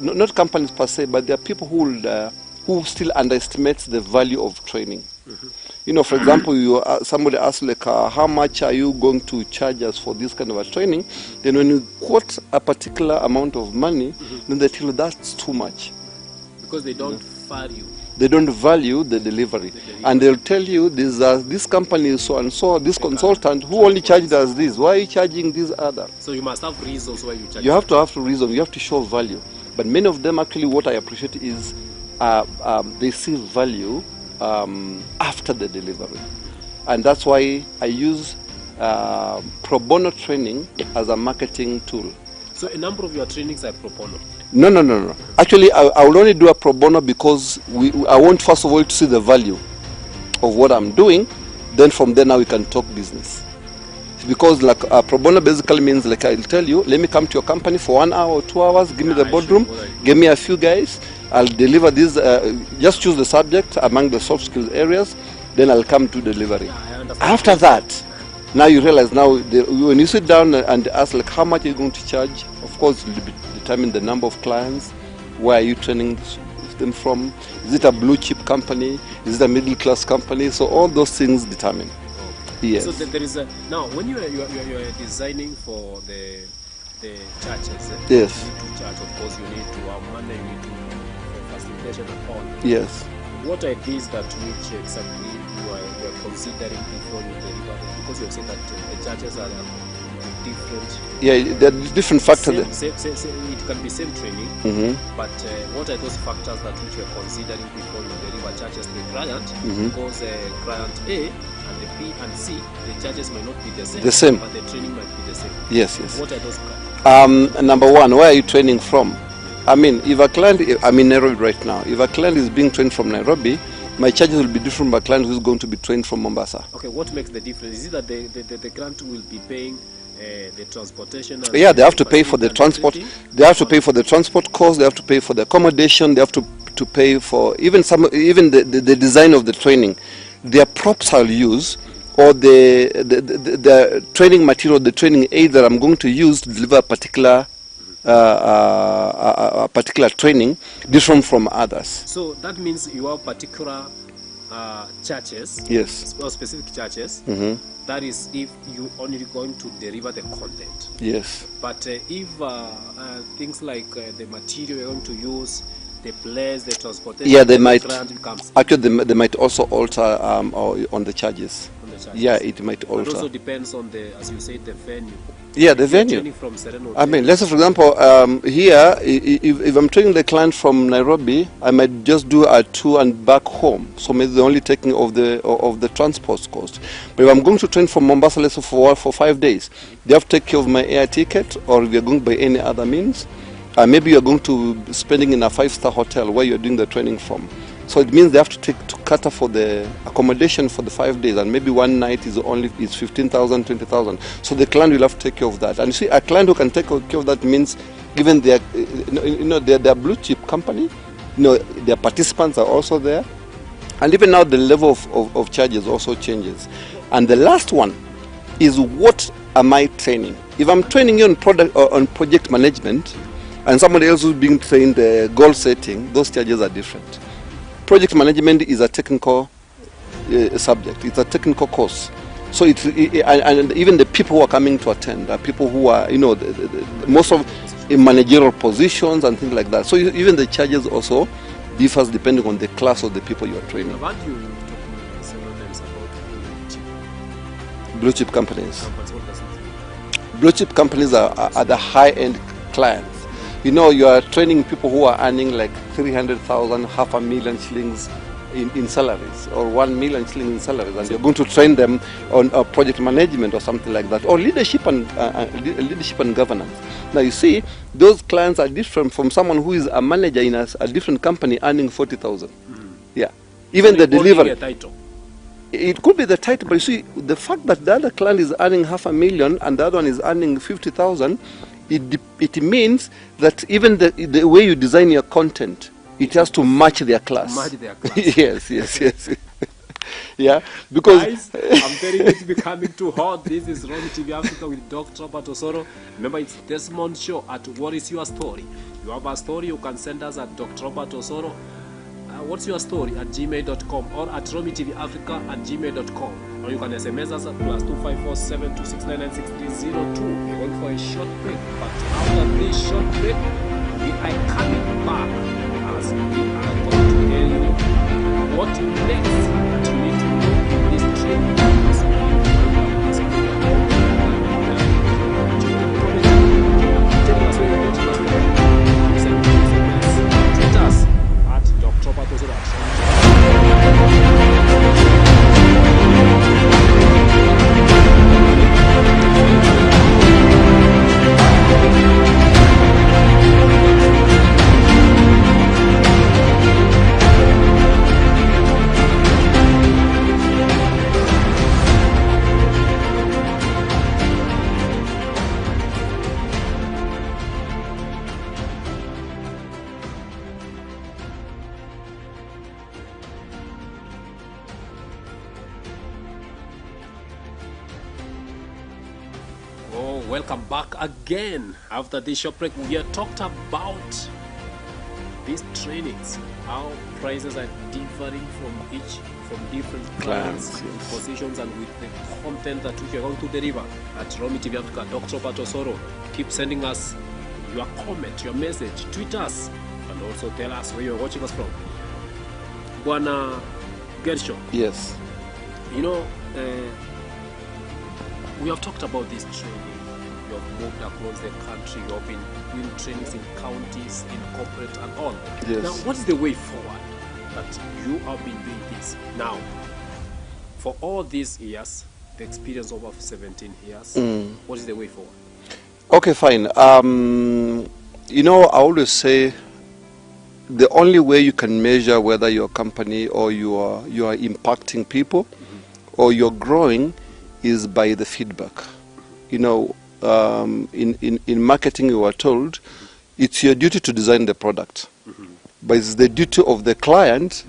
not companies per se, but there are people who still underestimate the value of training. For example, somebody asks like, how much are you going to charge us for this kind of a training? Then when you quote a particular amount of money, then they tell you that's too much. Because they don't value. They don't value the delivery. And they'll tell you, this company is so and so, this consultant who only charged us this. Why are you charging this other? So you must have reasons why you charge. You have to have reason. You have to show value. But many of them, actually, what I appreciate is they see value after the delivery. And that's why I use pro bono training as a marketing tool. So a number of your trainings are pro bono? No. Actually, I will only do a pro bono because I want, first of all, to see the value of what I'm doing. Then from there, now we can talk business. Because like pro bono basically means, like I'll tell you, let me come to your company for 1 hour or 2 hours, give me the boardroom, give me a few guys, I'll deliver this, just choose the subject among the soft skills areas, then I'll come to delivery. After that, now you realize, when you sit down and ask like how much are you going to charge, of course it will determine the number of clients, where are you training them from, is it a blue chip company, is it a middle class company, so all those things determine. Yes. So there is now when you are designing for the churches, yes, you need to charge, of course you need to have money, you need to for facilitation and all. Yes. What are these that which exactly you are considering before you deliver? Because you have said that the churches are different. Yeah, there are different factors. It can be same training, but what are those factors that which you are considering before you deliver churches to the client? Because client A and the B and C, the charges might not be the same. But the training might be the same. Yes. What are those? Number one, where are you training from? I mean, if a client, I'm in Nairobi right now. If a client is being trained from Nairobi, my charges will be different from a client who's going to be trained from Mombasa. Okay, what makes the difference? Is it that the client will be paying the transportation? And yeah, they have to pay for the transport. They have to pay for the transport cost. They have to pay for the accommodation. They have to pay for even the design of the training. Their props I'll use, or the training material, the training aid that I'm going to use to deliver a particular a particular training different from others. So that means you have particular churches, Yes. or specific churches. That is if you only going to deliver the content. Yes. But if things like the material you're going to use, the place, the transportation, Yeah, they the might. grant becomes Actually, they might also alter on the charges. on the charges. Yeah, it might It also alter. depends on the, as you said, the venue. Yeah, the If you're venue. training from certain I mean, let's say, for example, here, if I'm training the client from Nairobi, I might just do a tour and back home. So maybe the only taking of the transport cost. But if I'm going to train from Mombasa, let's say for 5 days, they have to take care of my air ticket, or if you're going by any other means. Maybe you're going to be spending in a 5-star hotel where you're doing the training from. So it means they have to cater for the accommodation for the 5 days, and maybe one night is 15,000, 20,000. So the client will have to take care of that. And you see, a client who can take care of that means, given their, their blue chip company, their participants are also there, and even now the level of charges also changes. And the last one is, what am I training? If I'm training you on product or on project management, and somebody else who's being trained goal setting, those charges are different. Project management is a technical subject. It's a technical course. So and even the people who are coming to attend are people who are, most of in managerial positions and things like that. So even the charges also differs depending on the class of the people you are training. About you talking several times about Blue chip companies. what does it mean? Blue chip companies are the high-end clients. You are training people who are earning like 300,000, 500,000 shillings in salaries, or 1 million shillings in salaries, and you're going to train them on project management or something like that, or leadership and governance. Now you see, those clients are different from someone who is a manager in a different company earning 40,000. Yeah, even So the you're holding delivery. a title. It could be the title, but you see, the fact that the other client is earning 500,000 and the other one is earning 50,000, it means that even the way you design your content, it has to match their class. Match their class. yes. Yeah, because Guys, I'm telling you, it's becoming too hot. This is Romy TV Africa with Dr. Robert Osoro. Remember, it's Desmond Show at What Is Your Story? You have a story, you can send us at Dr. Robert Osoro. What's your story at gmail.com, or at Romy TV Africa at gmail.com, or you can SMS us at +254 726996302. We're going for a short break, but after this short break, we are coming back as we are going to tell you what next that you need to know in this training. As we have this program. Tell us where you're watching us from. Send us tweet us at Dr. Robert Osoro. Welcome back again. After this short break, we have talked about these trainings, how prices are differing from different clients, Clients, yes. positions, and with the content that we are going to deliver at Romy TV Africa. Dr. Robert Osoro, keep sending us your comment, your message, tweet us, and also tell us where you're watching us from. Bwana Gershom, yes, we have talked about this training. You have moved across the country. You have been doing trainings in counties, in corporate, and all. Yes. Now, what is the way forward that you have been doing this? Now, for all these years, the experience over 17 years, what is the way forward? Okay, fine. I always say the only way you can measure whether your company or you are impacting people or you're growing is by the feedback. In marketing, you are told it's your duty to design the product, but it's the duty of the client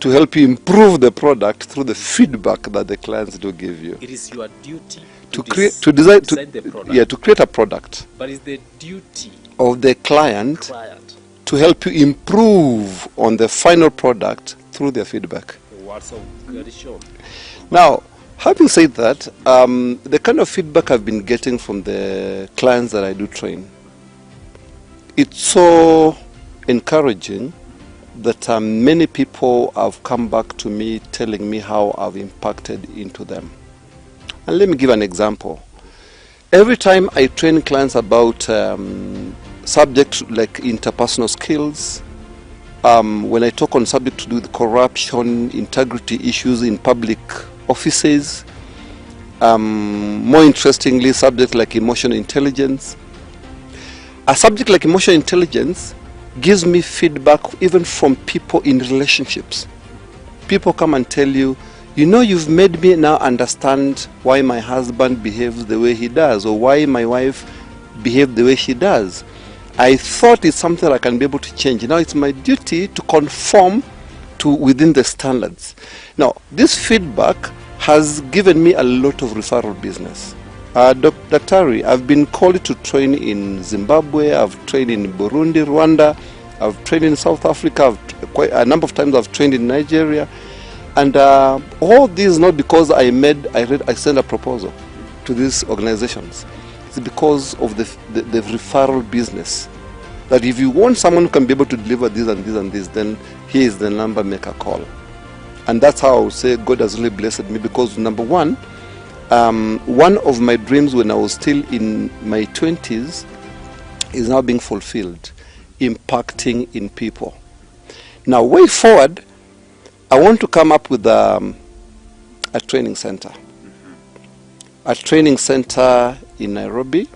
to help you improve the product through the feedback that the clients do give you. It is your duty to create, to design, design the product. yeah, to create a product But it's the duty of the client client. to help you improve on the final product through their feedback. The words of Gerishom. Now, having said that, the kind of feedback I've been getting from the clients that I do train, it's so encouraging that many people have come back to me telling me how I've impacted into them. And let me give an example. Every time I train clients about subjects like interpersonal skills, when I talk on subject to do with corruption, integrity issues in public offices, more interestingly, subjects like emotional intelligence. A subject like emotional intelligence gives me feedback even from people in relationships. People come and tell you, you know, you've made me now understand why my husband behaves the way he does, or why my wife behaves the way she does. I thought it's something I can be able to change. Now it's my duty to conform to within the standards. Now, this feedback has given me a lot of referral business. Dr. Tari, I've been called to train in Zimbabwe, I've trained in Burundi, Rwanda, I've trained in South Africa, quite a number of times I've trained in Nigeria. And all these not because I sent a proposal to these organizations. It's because of the referral business. That if you want someone who can be able to deliver this and this and this, then here is the number, make a call. And that's how I would say God has really blessed me, because number one of my dreams when I was still in my 20s is now being fulfilled, impacting in people. Now, way forward, I want to come up with a training center. A training center in Nairobi.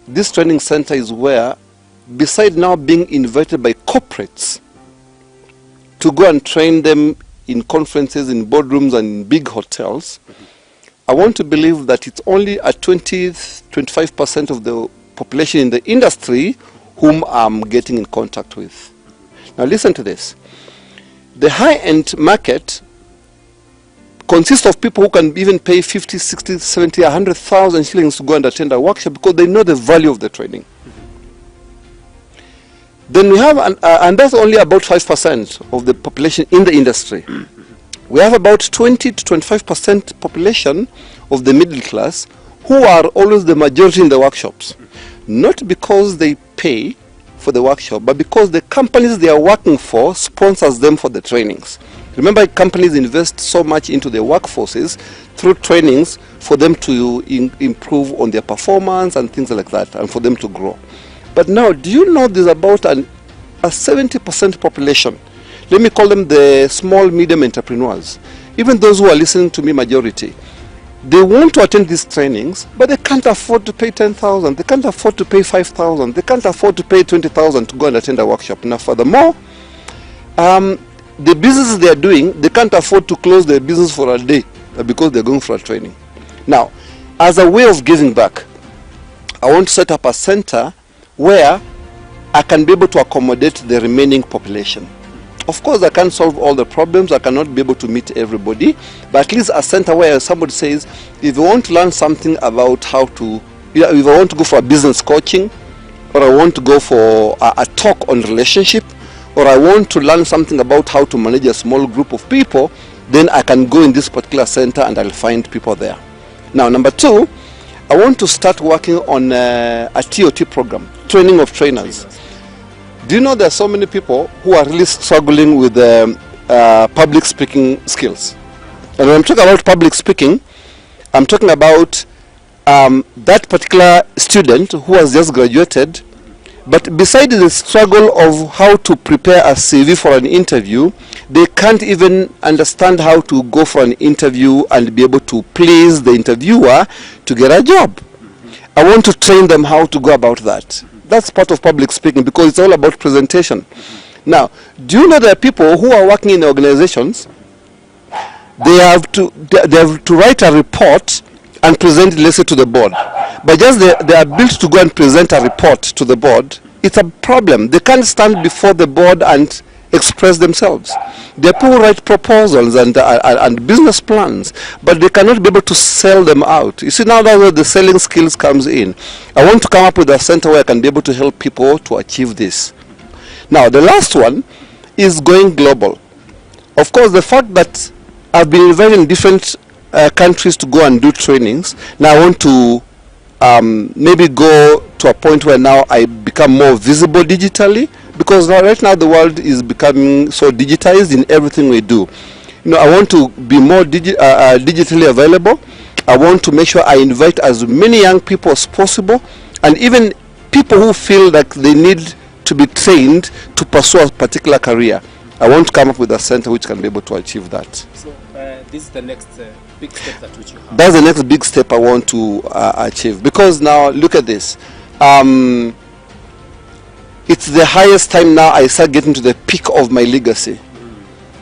This training center is where, besides now being invited by corporates to go and train them in conferences, in boardrooms, and in big hotels, I want to believe that it's only a 20-25% of the population in the industry whom I'm getting in contact with. Now listen to this. The high-end market consists of people who can even pay 50, 60, 70, 100,000 shillings to go and attend a workshop because they know the value of the training. Then we have, and that's only about 5% of the population in the industry. We have about 20 to 25% population of the middle class who are always the majority in the workshops. Not because they pay for the workshop, but because the companies they are working for sponsors them for the trainings. Remember, companies invest so much into their workforces through trainings for them to improve on their performance and things like that, and for them to grow. But now, do you know there's about a 70% population? Let me call them the small, medium entrepreneurs. Even those who are listening to me, majority, they want to attend these trainings, but they can't afford to pay 10,000. They can't afford to pay 5,000. They can't afford to pay 20,000 to go and attend a workshop. Now, furthermore, the businesses they are doing, they can't afford to close their business for a day because they're going for a training. Now, as a way of giving back, I want to set up a center where I can be able to accommodate the remaining population. Of course, I can't solve all the problems. I cannot be able to meet everybody, but at least a center where somebody says, if you want to learn something about how to, if I want to go for a business coaching, or I want to go for a talk on relationship, or I want to learn something about how to manage a small group of people, then I can go in this particular center and I'll find people there. Now, number two, I want to start working on a TOT program, training of trainers. Do you know there are so many people who are really struggling with public speaking skills? And when I'm talking about public speaking, I'm talking about that particular student who has just graduated, but besides the struggle of how to prepare a CV for an interview, they can't even understand how to go for an interview and be able to please the interviewer to get a job. I want to train them how to go about that. That's part of public speaking because it's all about presentation. Now, do you know there are people who are working in organizations, they have to write a report and present, let's say, to the board. But just they are built to go and present a report to the board. It's a problem. They can't stand before the board and express themselves. There are people who write proposals and business plans, but they cannot be able to sell them out. You see, now that's where the selling skills comes in. I want to come up with a center where I can be able to help people to achieve this. Now, the last one is going global. Of course, the fact that I've been invited in different countries to go and do trainings, now I want to maybe go to a point where now I become more visible digitally, because right now the world is becoming so digitized in everything we do. You know, I want to be more digitally available. I want to make sure I invite as many young people as possible, and even people who feel like they need to be trained to pursue a particular career. I want to come up with a center which can be able to achieve that. So this is the next big step that which you have. That's the next big step I want to achieve, because now look at this. It's the highest time now I start getting to the peak of my legacy.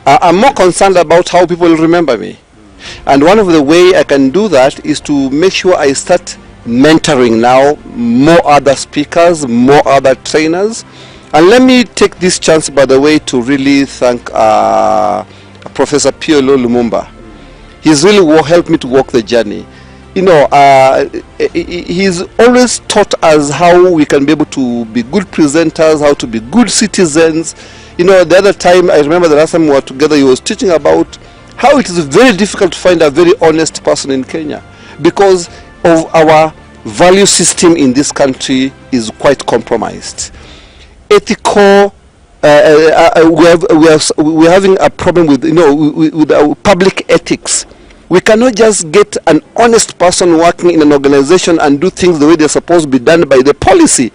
I'm more concerned about how people will remember me. And one of the way I can do that is to make sure I start mentoring now more other speakers, more other trainers. And let me take this chance, by the way, to really thank Professor Piolo Lumumba. He's really helped me to walk the journey. You know, he's always taught us how we can be able to be good presenters, how to be good citizens. You know, the other time, I remember the last time we were together, he was teaching about how it is very difficult to find a very honest person in Kenya, because of our value system in this country is quite compromised. Ethical, we're having a problem with, you know, with our public ethics. We cannot just get an honest person working in an organization and do things the way they're supposed to be done by the policy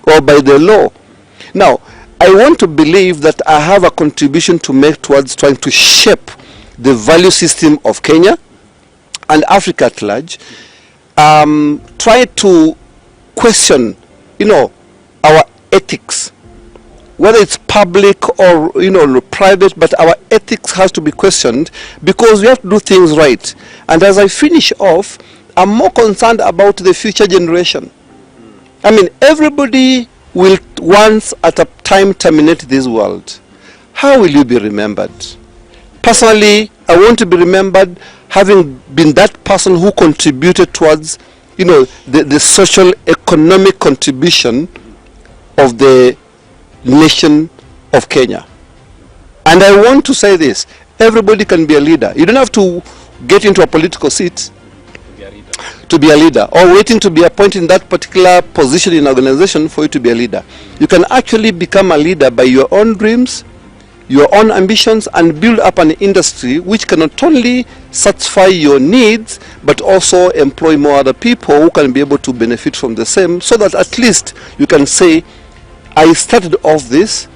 or by the law. Now, I want to believe that I have a contribution to make towards trying to shape the value system of Kenya and Africa at large. Try to question, you know, our ethics, whether it's public or, you know, private, but our ethics has to be questioned, because we have to do things right. And as I finish off, I'm more concerned about the future generation. I mean, everybody will once at a time terminate this world. How will you be remembered? Personally, I want to be remembered having been that person who contributed towards, you know, the social economic contribution of the nation of Kenya. And I want to say this: everybody can be a leader. You don't have to get into a political seat to be a leader, or waiting to be appointed in that particular position in an organization for you to be a leader. You can actually become a leader by your own dreams, your own ambitions, and build up an industry which can not only satisfy your needs, but also employ more other people who can be able to benefit from the same, so that at least you can say, I started off this,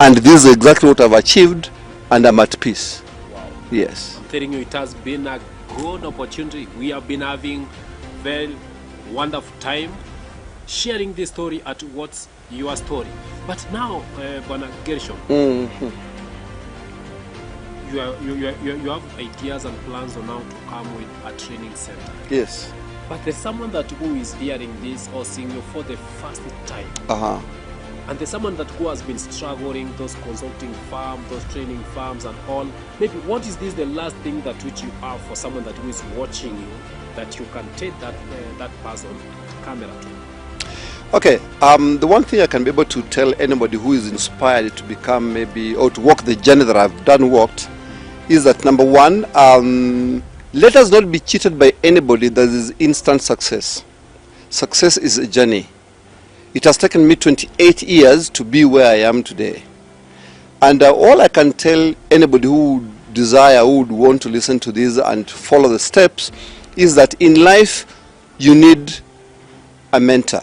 and this is exactly what I've achieved, and I'm at peace. Wow. Yes. I'm telling you, it has been a good opportunity. We have been having very wonderful time sharing this story at What's Your Story. But now, Gerishom, you have ideas and plans on how to come with a training center. Yes. But there's someone that who is hearing this or seeing you for the first time. And there's someone that who has been struggling, those consulting firms, those training firms and all. Maybe what is this the last thing that which you have for someone that who is watching you, that you can take that person camera to? Okay, the one thing I can be able to tell anybody who is inspired to become maybe, or to walk the journey that I've walked, is that number one, let us not be cheated by anybody that is instant success. Success is a journey. It has taken me 28 years to be where I am today. And all I can tell anybody who desire, who would want to listen to this and follow the steps, is that in life you need a mentor.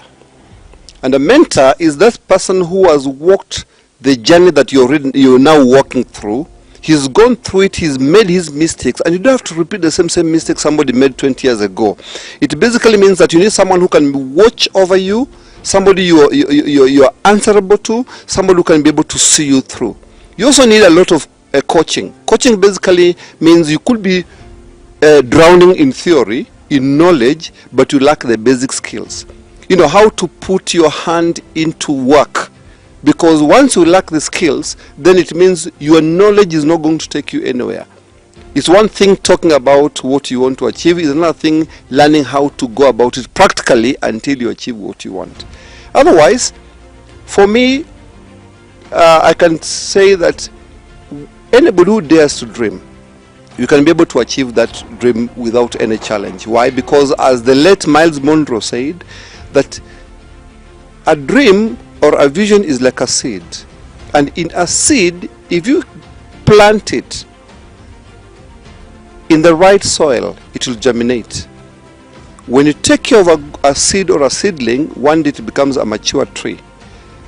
And a mentor is that person who has walked the journey that you're now walking through. He's gone through it, he's made his mistakes, and you don't have to repeat the same mistake somebody made 20 years ago. It basically means that you need someone who can watch over you, somebody you're answerable to, somebody who can be able to see you through. You also need a lot of coaching. Coaching basically means you could be drowning in theory, in knowledge, but you lack the basic skills. You know, how to put your hand into work Because once you lack the skills, then it means your knowledge is not going to take you anywhere. It's one thing talking about what you want to achieve, it's another thing learning how to go about it practically until you achieve what you want. Otherwise, for me, I can say that anybody who dares to dream, you can be able to achieve that dream without any challenge. Why? Because as the late Miles Monroe said, that a dream or a vision is like a seed. And in a seed, if you plant it in the right soil, it will germinate. When you take care of a seed or a seedling, one day it becomes a mature tree.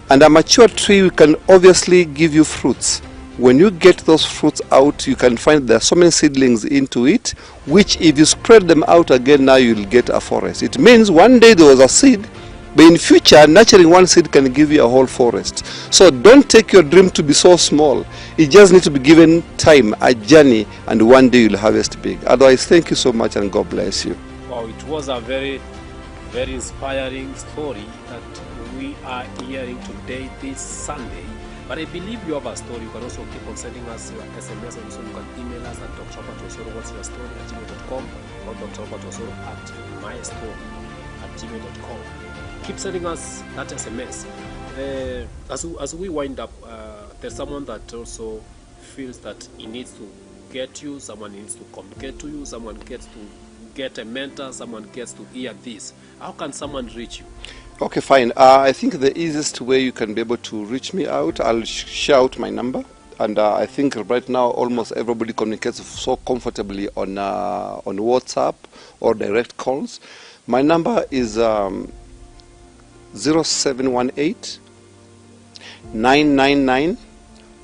And a mature tree can obviously give you fruits. When you get those fruits out, you can find there are so many seedlings into it, which if you spread them out again, now you'll get a forest. It means one day there was a seed, but in future, nurturing one seed can give you a whole forest. So don't take your dream to be so small. It just needs to be given time, a journey, and one day you'll harvest big. Otherwise, thank you so much and God bless you. Wow, it was a very, very inspiring story that we are hearing today, this Sunday. But I believe you have a story. You can also keep on sending us your SMS, and also you can email us at Dr.Robert what's your story at gmail.com or Dr.Robert at mystory@gmail.com. Keep sending us that SMS. As we wind up, there's someone that also feels that he needs to get you, someone needs to communicate to you, someone gets to get a mentor, someone gets to hear this. How can someone reach you? Okay, fine. I think the easiest way you can be able to reach me out, I'll share out my number. And I think right now almost everybody communicates so comfortably on WhatsApp or direct calls. My number is 0718 999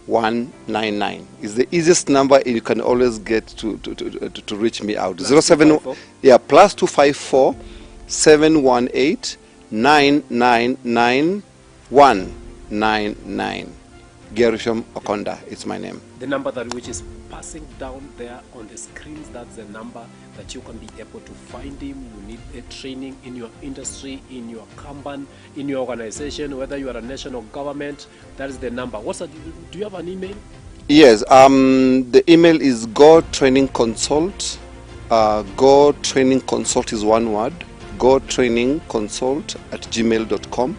199. Is the easiest number you can always get to reach me out. Plus 254 718 999 199. Gerishom Okonda, it's my name. The number that which is passing down there on the screens, that's the number that you can be able to find him. You need a training in your industry, in your company, in your organization, whether you are a national government, that is the number. Do you have an email? Yes, the email is Go Training Consult. Go Training Consult is one word. Go Training Consult @gmail.com.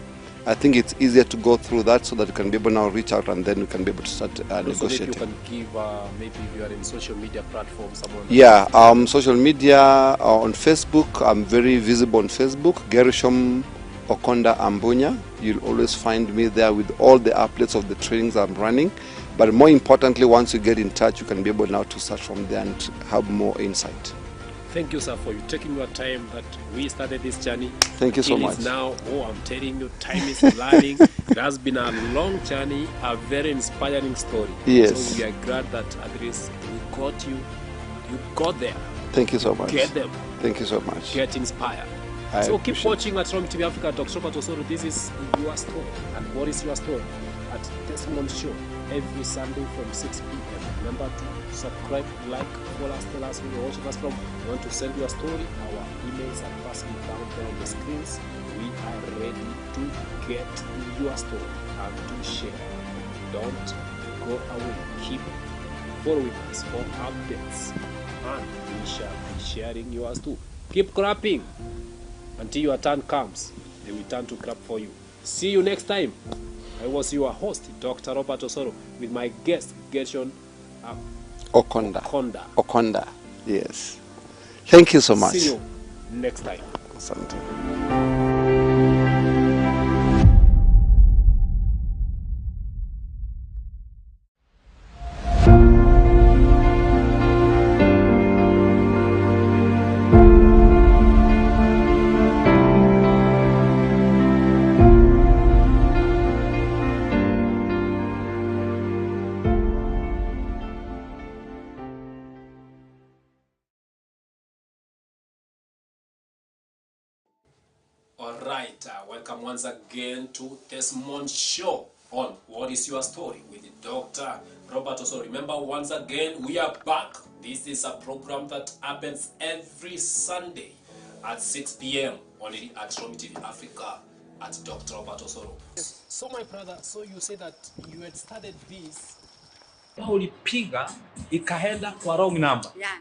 I think it's easier to go through that so that you can be able now reach out and then you can be able to start negotiating. Maybe you can give, maybe if you are in social media platforms, someone. Yeah, social media on Facebook. I'm very visible on Facebook. Gerishom Okonda Ambuya. You'll always find me there with all the updates of the trainings I'm running. But more importantly, once you get in touch, you can be able now to start from there and have more insight. Thank you, sir, for you taking your time that we started this journey. Thank you so much. Now, I'm telling you, time is flying. It has been a long journey, a very inspiring story. Yes. So we are glad that at least we got you. You got there. Thank you so much. Get them. Thank you so much. Get inspired. I So keep appreciate watching at Romy TV Africa. Dr.Robert Osoro, this is your story. And what is your story? At Testimony Show every Sunday from 6 p.m. Remember to subscribe, like, follow us, tell us who you're watching us from. You want to send your story? Our emails are passing down there on the screens. We are ready to get your story and to share. Don't go away. Keep following us for updates. And we shall be sharing yours too. Keep clapping until your turn comes. They will turn to clap for you. See you next time. I was your host, Dr. Robert Osoro, with my guest, Gerishom Okonda. Yes. Thank you so much. See you next time. Asante. Alright, welcome once again to Testimony Show on What is Your Story with Dr. Robert Osoro. Remember, once again, we are back. This is a program that happens every Sunday at 6 p.m. only at Romy TV Africa. at Dr. Robert Osoro. So my brother, so you say that you had started this. Ulipiga ikaenda kwa wrong number. Yeah.